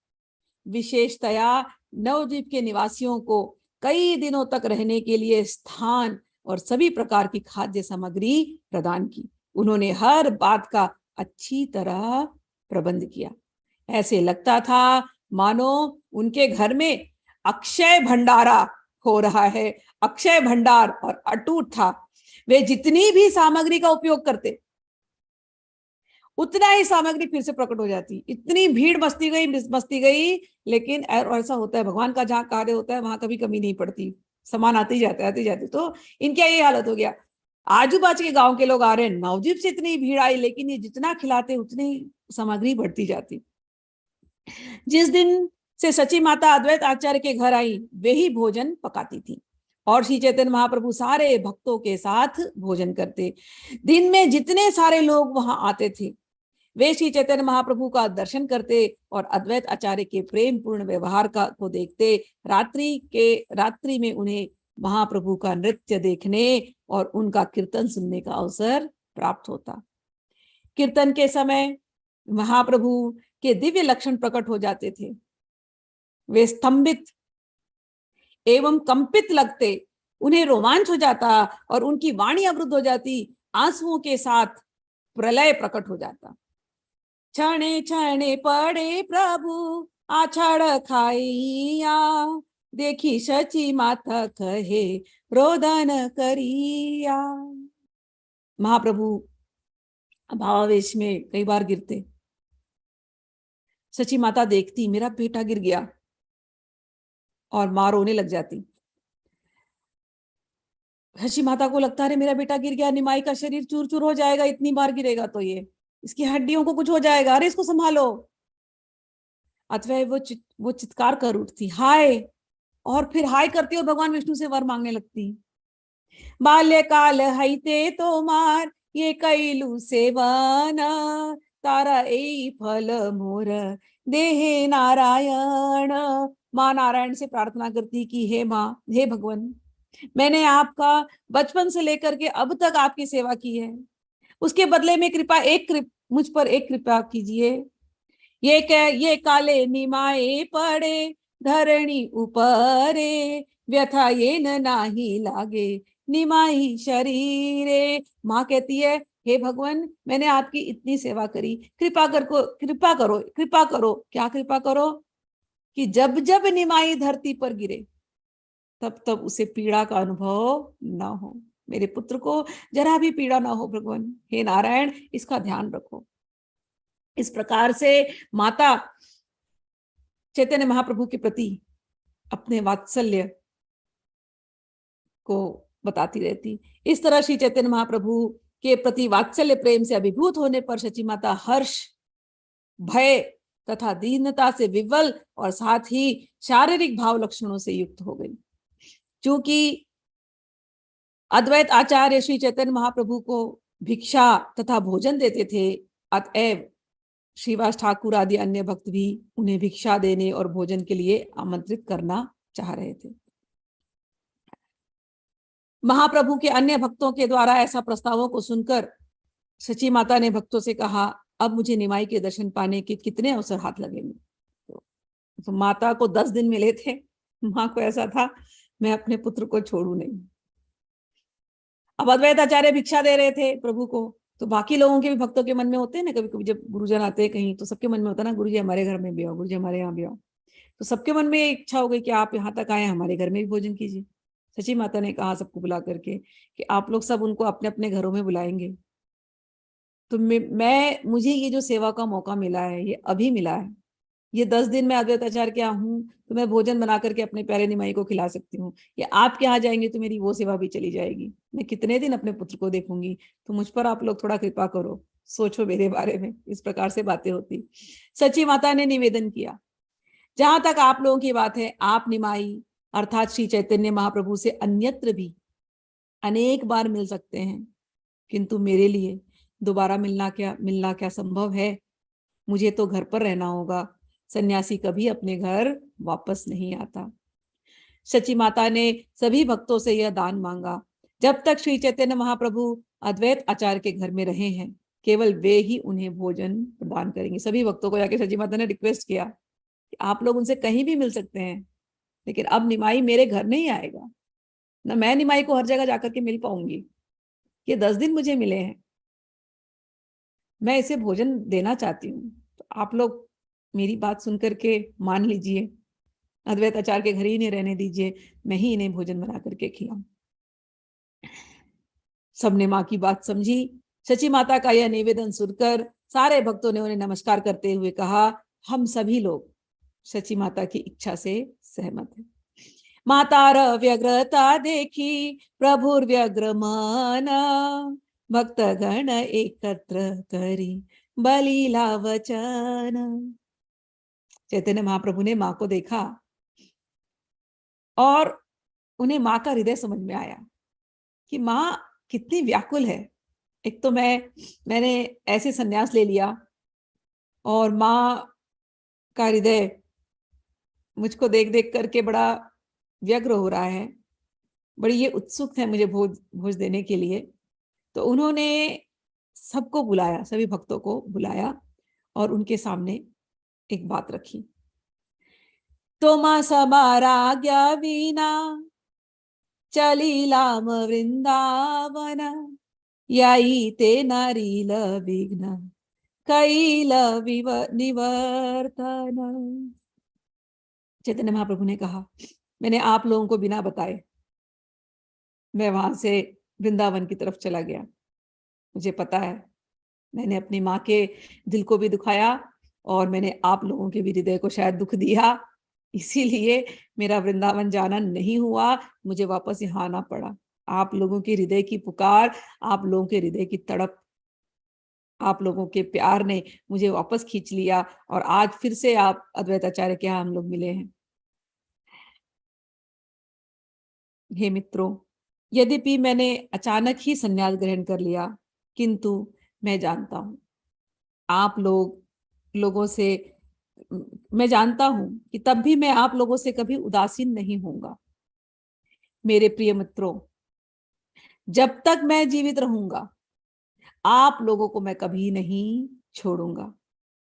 विशेषतया नवद्वीप के निवासियों को कई दिनों तक रहने के लिए स्थान और सभी प्रकार की खाद्य सामग्री प्रदान की। उन्होंने हर बात का अच्छी तरह प्रबंध किया। ऐसे लगता था मानो उनके घर में अक्षय भंडारा हो रहा है। अक्षय भंडार और अटूट था। वे जितनी भी सामग्री का उपयोग करते, उतना ही सामग्री फिर से प्रकट हो जाती। इतनी भीड़ बसती गई, लेकिन ऐसा होता है भगवान का जहां कार्य होता है वहां कभी कमी नहीं पड़ती, सामान आते जाते। तो इनका ये हालत हो गया। आजू बाजू के गांव के लोग आ रहे हैं, नवद्वीप से इतनी भीड़ आई, लेकिन ये जितना खिलाते उतनी सामग्री बढ़ती जाती। जिस दिन से सची माता अद्वैत आचार्य के घर आई, वे ही भोजन पकाती थी और श्री चैतन्य महाप्रभु सारे भक्तों के साथ भोजन करते। दिन में जितने सारे लोग वहां आते थे, वे श्री चैतन्य महाप्रभु का दर्शन करते और अद्वैत आचार्य के प्रेम पूर्ण व्यवहार को देखते। रात्रि में उन्हें महाप्रभु का नृत्य देखने और उनका कीर्तन सुनने का अवसर प्राप्त होता। कीर्तन के समय महाप्रभु के दिव्य लक्षण प्रकट हो जाते थे। वे स्तंभित एवं कंपित लगते, उन्हें रोमांच हो जाता और उनकी वाणी अवरुद्ध हो जाती, आंसुओं के साथ प्रलय प्रकट हो जाता। क्षणे क्षणे पड़े प्रभु आछाड़ खाइया, देखी सची माता कहे रोदन करिया। महाप्रभु भावावेश में कई बार गिरते। सची माता देखती मेरा बेटा गिर गया और मां रोने लग जाती। सची माता को लगता है मेरा बेटा गिर गया, निमाई का शरीर चूर चूर हो जाएगा, इतनी बार गिरेगा तो ये इसकी हड्डियों को कुछ हो जाएगा, अरे इसको संभालो। अथवा वो चित्कार कर उठती हाय, और फिर हाय करती और भगवान विष्णु से वर मांगने लगती। बाल्यकाल हईते तो मार ये कैलू सेवन, तारा ए फल मोर देहे नारायण। माँ नारायण से प्रार्थना करती कि हे माँ, हे भगवान, मैंने आपका बचपन से लेकर के अब तक आपकी सेवा की है, उसके बदले में मुझ पर एक कृपा कीजिए। ये काले निमाए पड़े धरणी ऊपरे, व्यथा ये न नाही लागे निमाई शरीरे। माँ कहती है हे भगवान, मैंने आपकी इतनी सेवा करी, कृपा करो। क्या कृपा करो? कि जब जब निमाई धरती पर गिरे तब तब उसे पीड़ा का अनुभव ना हो। मेरे पुत्र को जरा भी पीड़ा ना हो भगवान, हे नारायण इसका ध्यान रखो। इस प्रकार से माता चैतन्य महाप्रभु के प्रति अपने वात्सल्य को बताती रहती। इस तरह श्री चैतन्य महाप्रभु के प्रति वात्सल्य प्रेम से अभिभूत होने पर सची माता हर्ष, भय तथा दीनता से विवल और साथ ही शारीरिक भाव लक्षणों से युक्त हो गई। क्योंकि अद्वैत आचार्य श्री चैतन्य महाप्रभु को भिक्षा तथा भोजन देते थे, अतएव श्रीवास ठाकुर आदि अन्य भक्त भी उन्हें भिक्षा देने और भोजन के लिए आमंत्रित करना चाह रहे थे। महाप्रभु के अन्य भक्तों के द्वारा ऐसा प्रस्तावों को सुनकर सची माता ने भक्तों से कहा, अब मुझे निमाई के दर्शन पाने के कितने अवसर हाथ लगेंगे। तो माता को 10 दिन मिले थे। माँ को ऐसा था मैं अपने पुत्र को छोड़ू नहीं। अब अद्वैत आचार्य भिक्षा दे रहे थे प्रभु को, तो बाकी लोगों के भी भक्तों के मन में होते हैं ना, कभी कभी जब गुरुजन आते हैं कहीं तो सबके मन में होता है ना, गुरुजी हमारे घर में भी आओ, गुरुजी हमारे यहाँ भी आओ। तो सबके मन में इच्छा हो गई कि आप यहाँ तक आए, हमारे घर में भी भोजन कीजिए। सची माता ने कहा सबको बुला करके कि आप लोग सब उनको अपने अपने घरों में बुलाएंगे। तो मुझे ये जो सेवा का मौका मिला है ये अभी मिला है। ये 10 दिन में अद्वैत आचार्य क्या हूँ तो मैं भोजन बना करके अपने प्यारे निमाई को खिला सकती हूँ, या आप क्या जाएंगे तो मेरी वो सेवा भी चली जाएगी। मैं कितने दिन अपने पुत्र को देखूंगी, तो मुझ पर आप लोग थोड़ा कृपा करो, सोचो मेरे बारे में। इस प्रकार से बातें होती। सची माता ने निवेदन किया, जहां तक आप लोगों की बात है, आप निमाई अर्थात श्री चैतन्य महाप्रभु से अन्यत्र भी अनेक बार मिल सकते हैं, किंतु मेरे लिए दोबारा मिलना क्या संभव है? मुझे तो घर पर रहना होगा। सन्यासी कभी अपने घर वापस नहीं आता। सची माता ने सभी भक्तों से यह दान मांगा, जब तक श्री चैतन्य महाप्रभु अद्वैत आचार्य के घर में रहे हैं केवल वे ही उन्हें भोजन प्रदान करेंगे। सभी भक्तों को जाके सची माता ने रिक्वेस्ट किया कि आप लोग उनसे कहीं भी मिल सकते हैं, लेकिन अब निमाई मेरे घर नहीं आएगा ना, मैं निमाई को हर जगह जाकर के मिल पाऊंगी। ये 10 दिन मुझे मिले हैं, मैं इसे भोजन देना चाहती हूँ, तो आप लोग मेरी बात सुनकर के मान लीजिए, अद्वैत आचार्य के घर ही नहीं रहने दीजिए, मैं ही इन्हें भोजन बना करके खिलाऊं। सबने माँ की बात समझी। सची माता का यह निवेदन सुनकर सारे भक्तों ने उन्हें नमस्कार करते हुए कहा, हम सभी लोग सची माता की इच्छा से सहमत हैं। मातार व्यग्रता देखी प्रभुर व्यग्र मन, भक्त गण एकत्र करी बलीला वचन। चैतन्य महाप्रभु ने माँ को देखा और उन्हें माँ का हृदय समझ में आया कि माँ कितनी व्याकुल है। एक तो मैंने ऐसे संन्यास ले लिया और माँ का हृदय मुझको देख देख करके बड़ा व्यग्र हो रहा है, बड़ी ये उत्सुक है मुझे भोज देने के लिए। तो उन्होंने सबको बुलाया, सभी भक्तों को बुलाया और उनके सामने एक बात रखी। तोमा समाराज्ञा विना चलिलाम वृंदावन, याई ते नारील विघ्न कैल निवर्तन। चैतन्य महाप्रभु ने कहा, मैंने आप लोगों को बिना बताए मैं वहां से वृंदावन की तरफ चला गया। मुझे पता है मैंने अपनी माँ के दिल को भी दुखाया और मैंने आप लोगों के भी हृदय को शायद दुख दिया, इसीलिए मेरा वृंदावन जाना नहीं हुआ, मुझे वापस यहाँ आना पड़ा। आप लोगों के हृदय की पुकार, आप लोगों के हृदय की तड़प, आप लोगों के प्यार ने मुझे वापस खींच लिया और आज फिर से आप अद्वैत आचार्य के यहाँ हम लोग मिले हैं। हे मित्रों, यद्यपि मैंने अचानक ही संन्यास ग्रहण कर लिया, किंतु मैं जानता हूं आप लोगों से, मैं जानता हूं कि तब भी मैं आप लोगों से कभी उदासीन नहीं होऊंगा। मेरे प्रिय मित्रों, जब तक मैं जीवित रहूंगा आप लोगों को मैं कभी नहीं छोड़ूंगा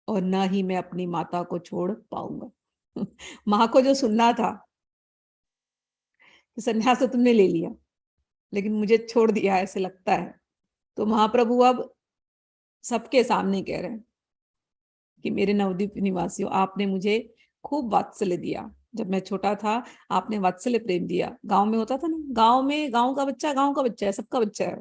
और न ही मैं अपनी माता को छोड़ पाऊंगा। माँ को जो सुनना था कि संन्यास तो तुमने ले लिया लेकिन मुझे छोड़ दिया ऐसे लगता है, तो महाप्रभु अब सबके सामने कह रहे हैं कि मेरे नवद्वीप निवासियों, आपने मुझे खूब वात्सल्य दिया। जब मैं छोटा था आपने वात्सल्य प्रेम दिया। गांव में होता था ना, गांव का बच्चा है, सबका बच्चा है,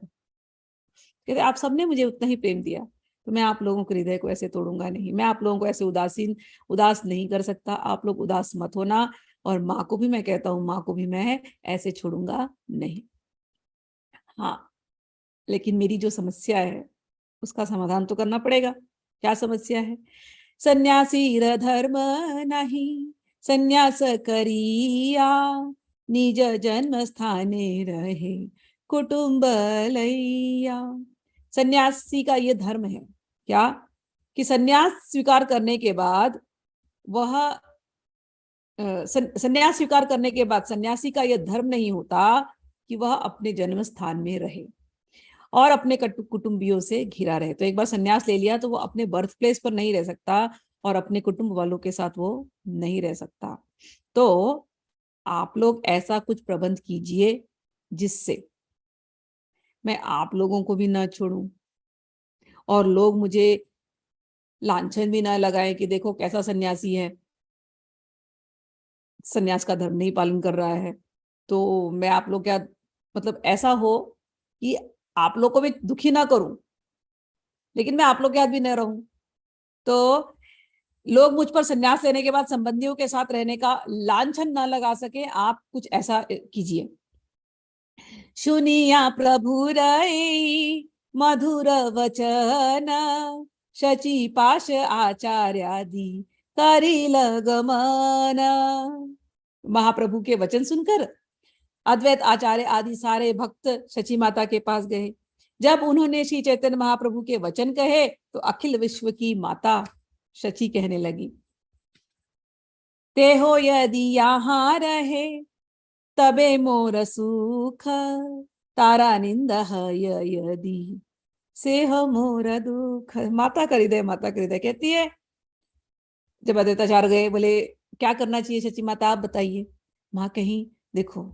कहते आप सबने मुझे उतना ही प्रेम दिया, तो मैं आप लोगों के हृदय को ऐसे तोड़ूंगा नहीं, मैं आप लोगों को ऐसे उदास नहीं कर सकता। आप लोग उदास मत होना। और माँ को भी मैं कहता हूँ, माँ को भी मैं ऐसे छोड़ूंगा नहीं। हाँ, लेकिन मेरी जो समस्या है उसका समाधान तो करना पड़ेगा। क्या समस्या है? सन्यासी धर्म नहीं सन्यास करिया, निज जन्म स्थाने रहे कुटुंब लैया। सन्यासी का यह धर्म है क्या कि सन्यास स्वीकार करने के बाद वह सन्यास स्वीकार करने के बाद सन्यासी का यह धर्म नहीं होता कि वह अपने जन्म स्थान में रहे और अपने कुटुंबियों से घिरा रहे। तो एक बार सन्यास ले लिया तो वो अपने बर्थ प्लेस पर नहीं रह सकता और अपने कुटुंब वालों के साथ वो नहीं रह सकता। तो आप लोग ऐसा कुछ प्रबंध कीजिए जिससे मैं आप लोगों को भी ना छोड़ूं और लोग मुझे लांछन भी ना लगाएं कि देखो कैसा सन्यासी है, सन्यास का धर्म नहीं पालन कर रहा है। तो मैं आप लोग क्या, मतलब ऐसा हो कि आप लोग को भी दुखी ना करूं लेकिन मैं आप लोग के हाथ भी न रहूं। तो लोग मुझ पर सन्यास लेने के बाद संबंधियों के साथ रहने का लांछन ना लगा सके, आप कुछ ऐसा कीजिए। सुनिया प्रभु रई मधुर वचन, शची पाश आचार्यादि करिल गमन। महाप्रभु के वचन सुनकर अद्वैत आचार्य आदि सारे भक्त शची माता के पास गए। जब उन्होंने श्री चैतन्य महाप्रभु के वचन कहे तो अखिल विश्व की माता शची कहने लगी, ते हो यदि यहाँ रहे तबे मोर सुख, तारा निंद यदि से हो मोर दुख। माता कर हृदय कहती है। जब अद्वैताचार्य गए, बोले क्या करना चाहिए शची माता, आप बताइए। माँ कहीं देखो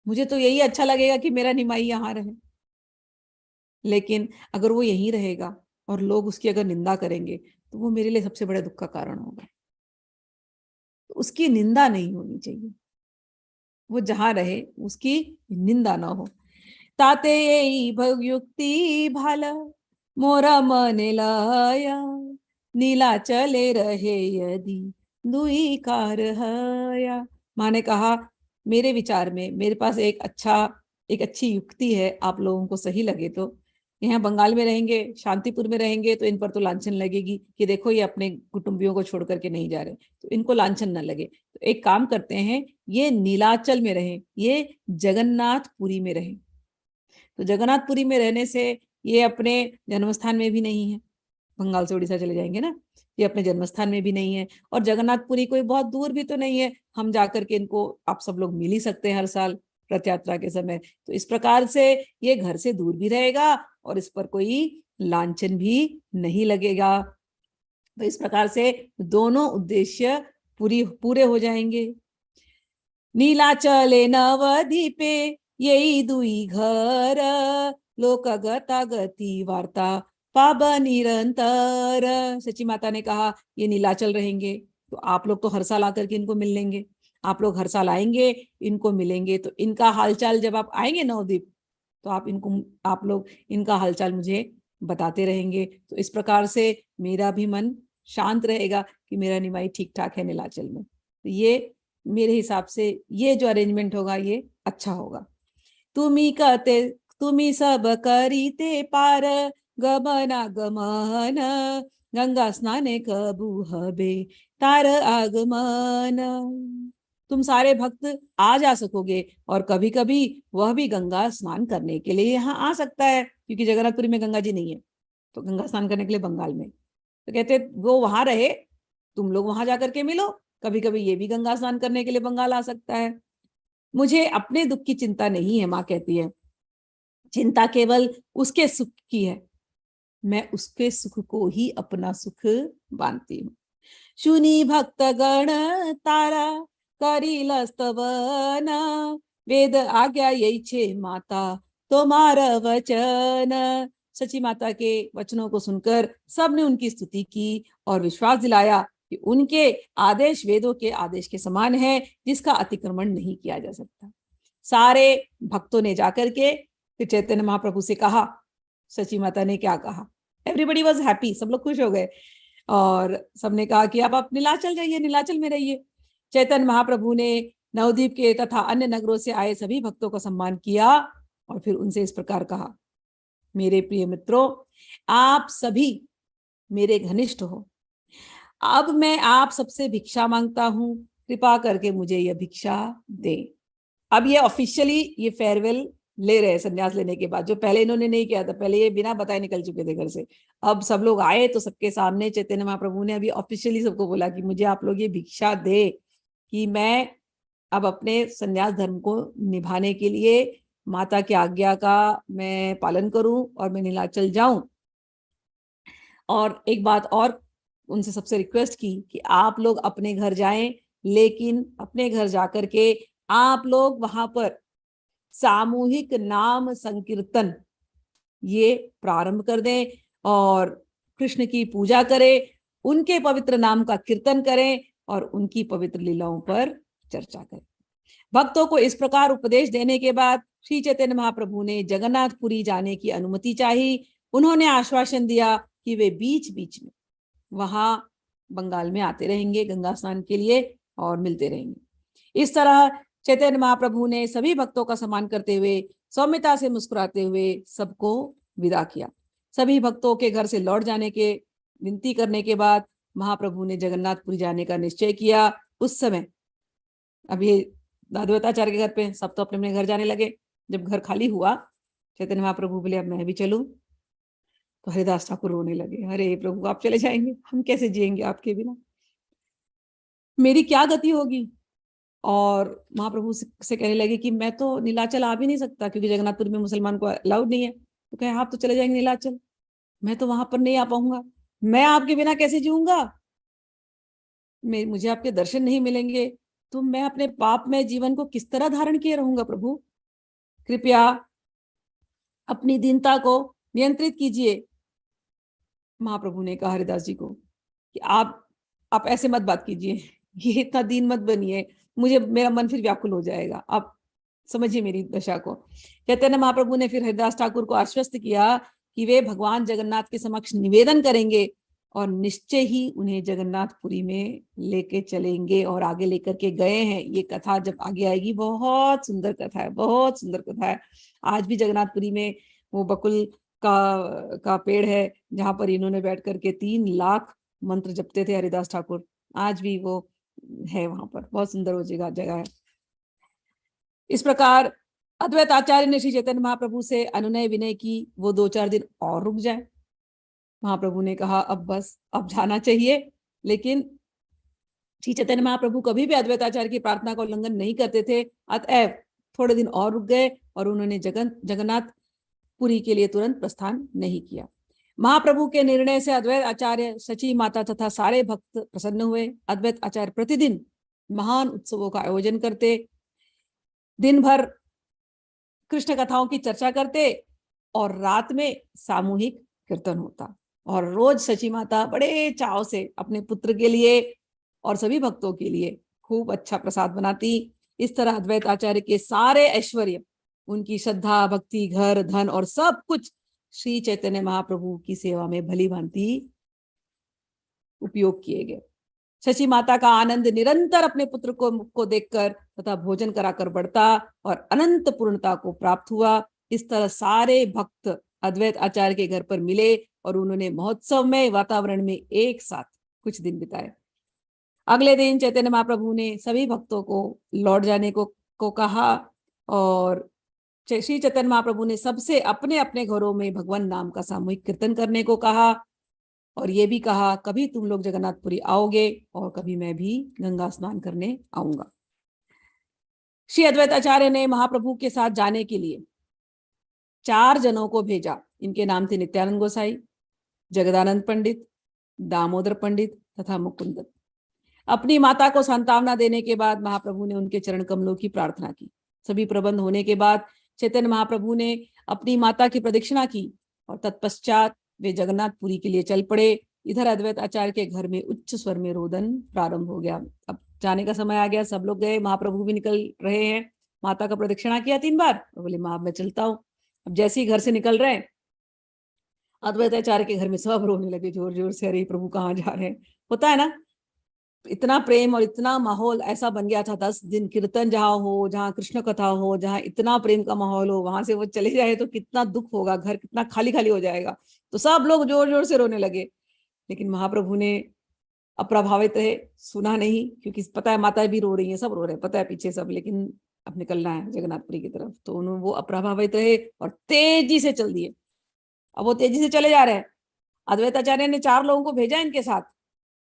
मुझे तो यही अच्छा लगेगा कि मेरा निमाई यहाँ रहे, लेकिन अगर वो यहीं रहेगा और लोग उसकी अगर निंदा करेंगे तो वो मेरे लिए सबसे बड़े दुख का कारण होगा। तो उसकी निंदा नहीं होनी चाहिए, वो जहां रहे उसकी निंदा ना हो। ताते युक्ति भाल मोरा मने लाया, नीला चले रहे यदि दुई कार हया। माँ ने कहा मेरे विचार में मेरे पास एक अच्छी युक्ति है, आप लोगों को सही लगे तो। यहाँ बंगाल में रहेंगे, शांतिपुर में रहेंगे तो इन पर तो लांछन लगेगी कि देखो ये अपने कुटुंबियों को छोड़ करके नहीं जा रहे, तो इनको लांछन न लगे। तो एक काम करते हैं, ये नीलाचल में रहे, ये जगन्नाथपुरी में रहे। तो जगन्नाथपुरी में रहने से ये अपने जन्मस्थान में भी नहीं है, बंगाल से उड़ीसा चले जाएंगे ना, ये अपने जन्मस्थान में भी नहीं है और जगन्नाथपुरी कोई बहुत दूर भी तो नहीं है, हम जाकर के इनको आप सब लोग मिल ही सकते हैं हर साल रथ यात्रा के समय। तो इस प्रकार से ये घर से दूर भी रहेगा और इस पर कोई लांछन भी नहीं लगेगा। तो इस प्रकार से दोनों उद्देश्य पूरे हो जाएंगे। नीलाचले नवदीपे येई दुई घर, लोक गता गति वार्ता पाब निरंतर। सची माता ने कहा ये नीलाचल रहेंगे तो आप लोग तो हर साल आकर के इनको मिल लेंगे, आप लोग हर साल आएंगे इनको मिलेंगे, तो इनका हालचाल जब आप आएंगे नवदीप तो आप लोग इनका हालचाल मुझे बताते रहेंगे। तो इस प्रकार से मेरा भी मन शांत रहेगा कि मेरा निमाई ठीक ठाक है नीलाचल में। तो ये मेरे हिसाब से ये जो अरेंजमेंट होगा ये अच्छा होगा। तुम्ही सब करीते पार, गमना गमन गंगा स्नाने कबू हबे तार आगमन। तुम सारे भक्त आ जा सकोगे और कभी कभी वह भी गंगा स्नान करने के लिए यहाँ आ सकता है, क्योंकि जगन्नाथपुरी में गंगा जी नहीं है, तो गंगा स्नान करने के लिए बंगाल में। तो कहते वो वहां रहे, तुम लोग वहां जाकर के मिलो, कभी कभी ये भी गंगा स्नान करने के लिए बंगाल आ सकता है। मुझे अपने दुख की चिंता नहीं है, माँ कहती है, चिंता केवल उसके सुख की है, मैं उसके सुख को ही अपना सुख मानती हूँ। शुनी भक्त गण तारा करील स्तवन, वेद आज्ञा यही छे माता तुम्हार वचन। सची माता के वचनों को सुनकर सबने उनकी स्तुति की और विश्वास दिलाया कि उनके आदेश वेदों के आदेश के समान है, जिसका अतिक्रमण नहीं किया जा सकता। सारे भक्तों ने जाकर के फिर चैतन्य महाप्रभु से कहा, सची माता ने क्या कहा, एवरीबडी वॉज हैप्पी, सब लोग खुश हो गए और सबने कहा कि अब आप नीलाचल जाइए, नीलाचल में रहिए। चैतन्य महाप्रभु ने नवद्वीप के तथा अन्य नगरों से आए सभी भक्तों का सम्मान किया और फिर उनसे इस प्रकार कहा, मेरे प्रिय मित्रों, आप सभी मेरे घनिष्ठ हो, अब मैं आप सबसे भिक्षा मांगता हूं, कृपा करके मुझे यह भिक्षा दे। अब ये ऑफिशियली ये फेयरवेल ले रहे संन्यास लेने के बाद, जो पहले इन्होंने नहीं किया था, पहले ये बिना बताए निकल चुके थे घर से। अब सब लोग आए तो सबके सामने चैतन्य महाप्रभु ने अभी ऑफिशियली सबको बोला कि मुझे आप लोग ये भिक्षा दे कि मैं अब अपने संन्यास धर्म को निभाने के लिए माता की आज्ञा का मैं पालन करूं और मैं नीलाचल जाऊं। और एक बात और उनसे सबसे रिक्वेस्ट की कि आप लोग अपने घर जाएं, लेकिन अपने घर जाकर के आप लोग वहां पर सामूहिक नाम संकीर्तन ये प्रारंभ कर दें और कृष्ण की पूजा करें, उनके पवित्र नाम का कीर्तन करें और उनकी पवित्र लीलाओं पर चर्चा करें। भक्तों को इस प्रकार उपदेश देने के बाद श्री चैतन्य महाप्रभु ने जगन्नाथपुरी जाने की अनुमति चाही। उन्होंने आश्वासन दिया कि वे बीच बीच में वहां बंगाल में आते रहेंगे गंगा स्नान के लिए और मिलते रहेंगे। इस तरह चैतन्य महाप्रभु ने सभी भक्तों का सम्मान करते हुए सौम्यता से मुस्कुराते हुए सबको विदा किया। सभी भक्तों के घर से लौट जाने के विनती करने के बाद महाप्रभु ने जगन्नाथपुरी जाने का निश्चय किया। उस समय अब ये अद्वैताचार्य के घर पे सब तो अपने अपने घर जाने लगे। जब घर खाली हुआ चैतन्य महाप्रभु बोले अब मैं भी चलूं, तो हरिदास ठाकुर रोने लगे, अरे प्रभु आप चले जाएंगे, हम कैसे जिएंगे आपके बिना, मेरी क्या गति होगी। और महाप्रभु से कहने लगे कि मैं तो नीलाचल आ भी नहीं सकता क्योंकि जगन्नाथपुरी में मुसलमान को अलाउड नहीं है। तो कहे आप तो चले जाएंगे नीलाचल, मैं तो वहां पर नहीं आ पाऊंगा, मैं आपके बिना कैसे जीऊंगा, मुझे आपके दर्शन नहीं मिलेंगे, तो मैं अपने पाप में जीवन को किस तरह धारण किए रहूंगा। प्रभु कृपया अपनी दीनता को नियंत्रित कीजिए। महाप्रभु ने कहा हरिदास जी को कि आप ऐसे मत बात कीजिए, ये इतना दीन मत बनिए, मुझे मेरा मन फिर व्याकुल हो जाएगा, आप समझिए मेरी दशा को। चैतन्य महाप्रभु ने फिर हरिदास ठाकुर को आश्वस्त किया कि वे भगवान जगन्नाथ के समक्ष निवेदन करेंगे और निश्चय ही उन्हें जगन्नाथपुरी में लेके चलेंगे और आगे लेकर के गए हैं। ये कथा जब आगे आएगी बहुत सुंदर कथा है, बहुत सुंदर कथा है। आज भी जगन्नाथपुरी में वो बकुल का पेड़ है जहां पर इन्होंने बैठ करके 3 लाख मंत्र जपते थे हरिदास ठाकुर, आज भी वो है वहां पर, बहुत सुंदर वो जगह है। इस प्रकार अद्वैत आचार्य ने श्री चैतन्य महाप्रभु से अनुनय विनय की वो 2-4 दिन और रुक जाए। महाप्रभु ने कहा अब बस, अब जाना चाहिए। लेकिन श्री चैतन्य महाप्रभु कभी भी अद्वैताचार्य की प्रार्थना का उल्लंघन नहीं करते थे, अतएव थोड़े दिन और रुक गए और उन्होंने जगन्नाथपुरी के लिए तुरंत प्रस्थान नहीं किया। महाप्रभु के निर्णय से अद्वैत आचार्य, सची माता तथा सारे भक्त प्रसन्न हुए। अद्वैत आचार्य प्रतिदिन महान उत्सवों का आयोजन करते, दिन भर कृष्ण कथाओं की चर्चा करते और रात में सामूहिक कीर्तन होता। और रोज सची माता बड़े चाव से अपने पुत्र के लिए और सभी भक्तों के लिए खूब अच्छा प्रसाद बनाती। इस तरह अद्वैत आचार्य के सारे ऐश्वर्य, उनकी श्रद्धा, भक्ति, घर, धन और सब कुछ श्री चैतन्य महाप्रभु की सेवा में भली भांति उपयोग किए गए। शची माता का आनंद निरंतर अपने पुत्र को देखकर तथा भोजन कराकर बढ़ता और अनंत पूर्णता को प्राप्त हुआ। इस तरह सारे भक्त अद्वैत आचार्य के घर पर मिले और उन्होंने महोत्सव में वातावरण में एक साथ कुछ दिन बिताए। अगले दिन चैतन्य महाप्रभु ने सभी भक्तों को लौट जाने को कहा और श्री चैतन्य महाप्रभु ने सबसे अपने अपने घरों में भगवान नाम का सामूहिक कीर्तन करने को कहा और ये भी कहा कभी तुम लोग जगन्नाथपुरी आओगे और कभी मैं भी गंगा स्नान करने आऊंगा। श्री अद्वैत आचार्य ने महाप्रभु के साथ जाने के लिए 4 जनों को भेजा। इनके नाम थे नित्यानंद गोसाई, जगदानंद पंडित, दामोदर पंडित तथा मुकुंद। अपनी माता को सांत्वना देने के बाद महाप्रभु ने उनके चरण कमलों की प्रार्थना की। सभी प्रबंध होने के बाद चैतन्य महाप्रभु ने अपनी माता की प्रदक्षिणा की और तत्पश्चात वे जगन्नाथपुरी के लिए चल पड़े। इधर अद्वैत आचार्य के घर में उच्च स्वर में रोदन प्रारंभ हो गया। अब जाने का समय आ गया, सब लोग गए, महाप्रभु भी निकल रहे हैं। माता का प्रदक्षिणा किया 3 बार और बोले माँ मैं चलता हूँ। अब जैसे ही घर से निकल रहे हैं अद्वैत आचार्य के घर में सब रोने लगे जोर जोर से, अरे प्रभु कहाँ जा रहे हैं। होता है ना, इतना प्रेम और इतना माहौल ऐसा बन गया था। 10 दिन कीर्तन जहाँ हो, जहाँ कृष्ण कथा हो, जहाँ इतना प्रेम का माहौल हो, वहां से वो चले जाए तो कितना दुख होगा, घर कितना खाली खाली हो जाएगा। तो सब लोग जोर जोर से रोने लगे, लेकिन महाप्रभु ने अप्रभावित रहे, सुना नहीं, क्योंकि पता है माता भी रो रही है, सब रो रहे हैं, पता है पीछे सब, लेकिन अब निकलना है जगन्नाथपुरी की तरफ। तो उन्होंने वो अप्रभावित रहे और तेजी से चल दिए। अब वो तेजी से चले जा रहे हैं। अद्वैत आचार्य ने 4 लोगों को भेजा इनके साथ,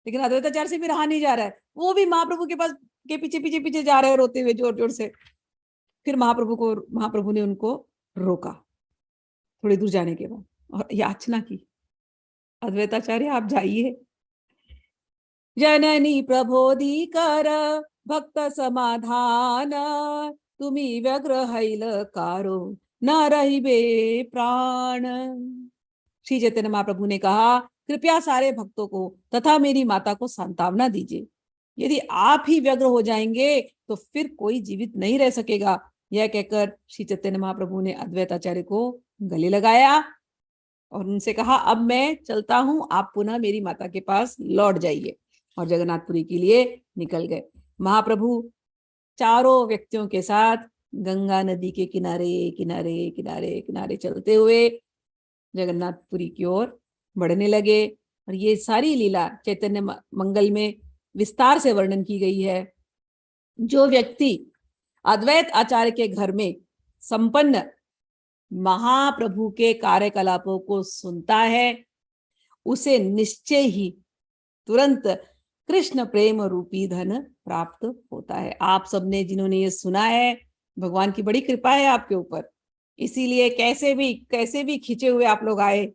लेकिन अद्वैत आचार्य से भी रहा नहीं जा रहा है। वो भी महाप्रभु के पास के पीछे पीछे पीछे जा रहे हैं रोते हुए जोर जोर से। फिर महाप्रभु ने उनको रोका थोड़ी दूर जाने के बाद और याचना की, अद्वैत आचार्य आप जाइए, जननी प्रबोधि कर भक्त समाधान, तुम्ही व्यग्र हैल कारो न रहिबे प्राण। श्री चैतन्य महाप्रभु ने कहा कृपया सारे भक्तों को तथा मेरी माता को सांत्वना दीजिए। यदि आप ही व्यग्र हो जाएंगे तो फिर कोई जीवित नहीं रह सकेगा। यह कहकर श्री चैतन्य महाप्रभु ने अद्वैत आचार्य को गले लगाया और उनसे कहा अब मैं चलता हूं, आप पुनः मेरी माता के पास लौट जाइए। और जगन्नाथपुरी के लिए निकल गए। महाप्रभु चारों व्यक्तियों के साथ गंगा नदी के किनारे किनारे किनारे किनारे चलते हुए जगन्नाथपुरी की ओर बढ़ने लगे। और ये सारी लीला चैतन्य मंगल में विस्तार से वर्णन की गई है। जो व्यक्ति अद्वैत आचार्य के घर में संपन्न महाप्रभु के कार्यकलापों को सुनता है उसे निश्चय ही तुरंत कृष्ण प्रेम रूपी धन प्राप्त होता है। आप सबने जिन्होंने ये सुना है, भगवान की बड़ी कृपा है आपके ऊपर। इसीलिए कैसे भी खिंचे हुए आप लोग आए,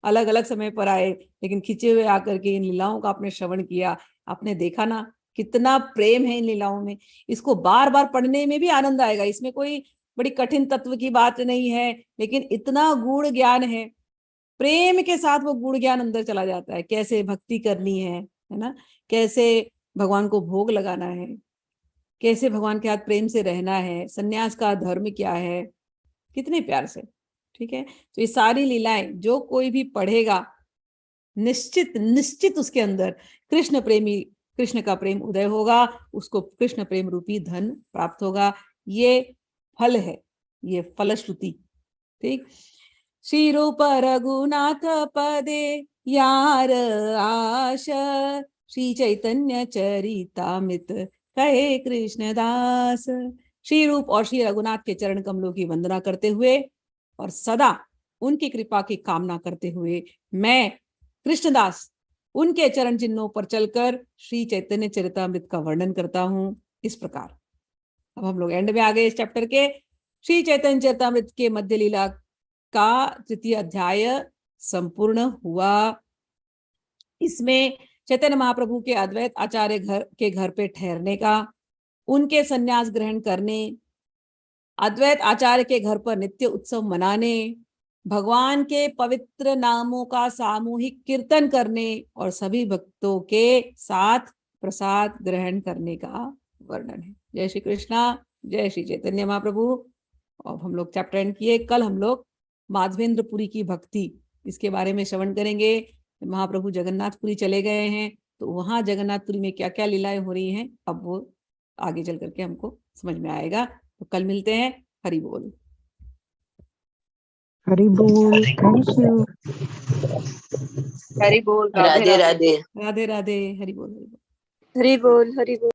अलग अलग समय पर आए, लेकिन खिंचे हुए आकर के इन लीलाओं का आपने श्रवण किया। आपने देखा ना कितना प्रेम है इन लीलाओं में। इसको बार बार पढ़ने में भी आनंद आएगा। इसमें कोई बड़ी कठिन तत्व की बात नहीं है, लेकिन इतना गूढ़ ज्ञान है। प्रेम के साथ वो गूढ़ ज्ञान अंदर चला जाता है। कैसे भक्ति करनी है ना, कैसे भगवान को भोग लगाना है, कैसे भगवान के हाथ प्रेम से रहना है, सन्यास का धर्म क्या है, कितने प्यार से। ठीक है, तो ये सारी लीलाएं जो कोई भी पढ़ेगा निश्चित उसके अंदर कृष्ण का प्रेम उदय होगा, उसको कृष्ण प्रेम रूपी धन प्राप्त होगा। ये फल है, ये फलश्रुति। ठीक, श्री रूप रघुनाथ पदे यार आश, श्री चैतन्य चरितामृत कहे कृष्णदास। श्री रूप और श्री रघुनाथ के चरण कमलों की वंदना करते हुए और सदा उनकी कृपा की कामना करते हुए मैं कृष्णदास उनके चरण चिन्हों पर चलकर श्री चैतन्य चरितामृत का वर्णन करता हूं। इस प्रकार अब हम लोग एंड में आ गए इस चैप्टर के। श्री चैतन्य चरितामृत के मध्य लीला का 3 अध्याय संपूर्ण हुआ। इसमें चैतन्य महाप्रभु के अद्वैत आचार्य के घर पे ठहरने का, उनके संन्यास ग्रहण करने, अद्वैत आचार्य के घर पर नित्य उत्सव मनाने, भगवान के पवित्र नामों का सामूहिक कीर्तन करने और सभी भक्तों के साथ प्रसाद ग्रहण करने का वर्णन है। जय श्री कृष्णा, जय श्री चैतन्य महाप्रभु। अब हम लोग चैप्टर एंड किए। कल हम लोग माधवेंद्रपुरी की भक्ति इसके बारे में श्रवण करेंगे। महाप्रभु जगन्नाथपुरी चले गए हैं, तो वहां जगन्नाथपुरी में क्या क्या लीलाएं हो रही हैं, अब वो आगे चल करके हमको समझ में आएगा। तो कल मिलते हैं। हरि बोल। हरि बोल। Thank you. हरि बोल। राधे राधे। राधे राधे। हरि बोल, हरि बोल। हरि बोल, हरि बोल।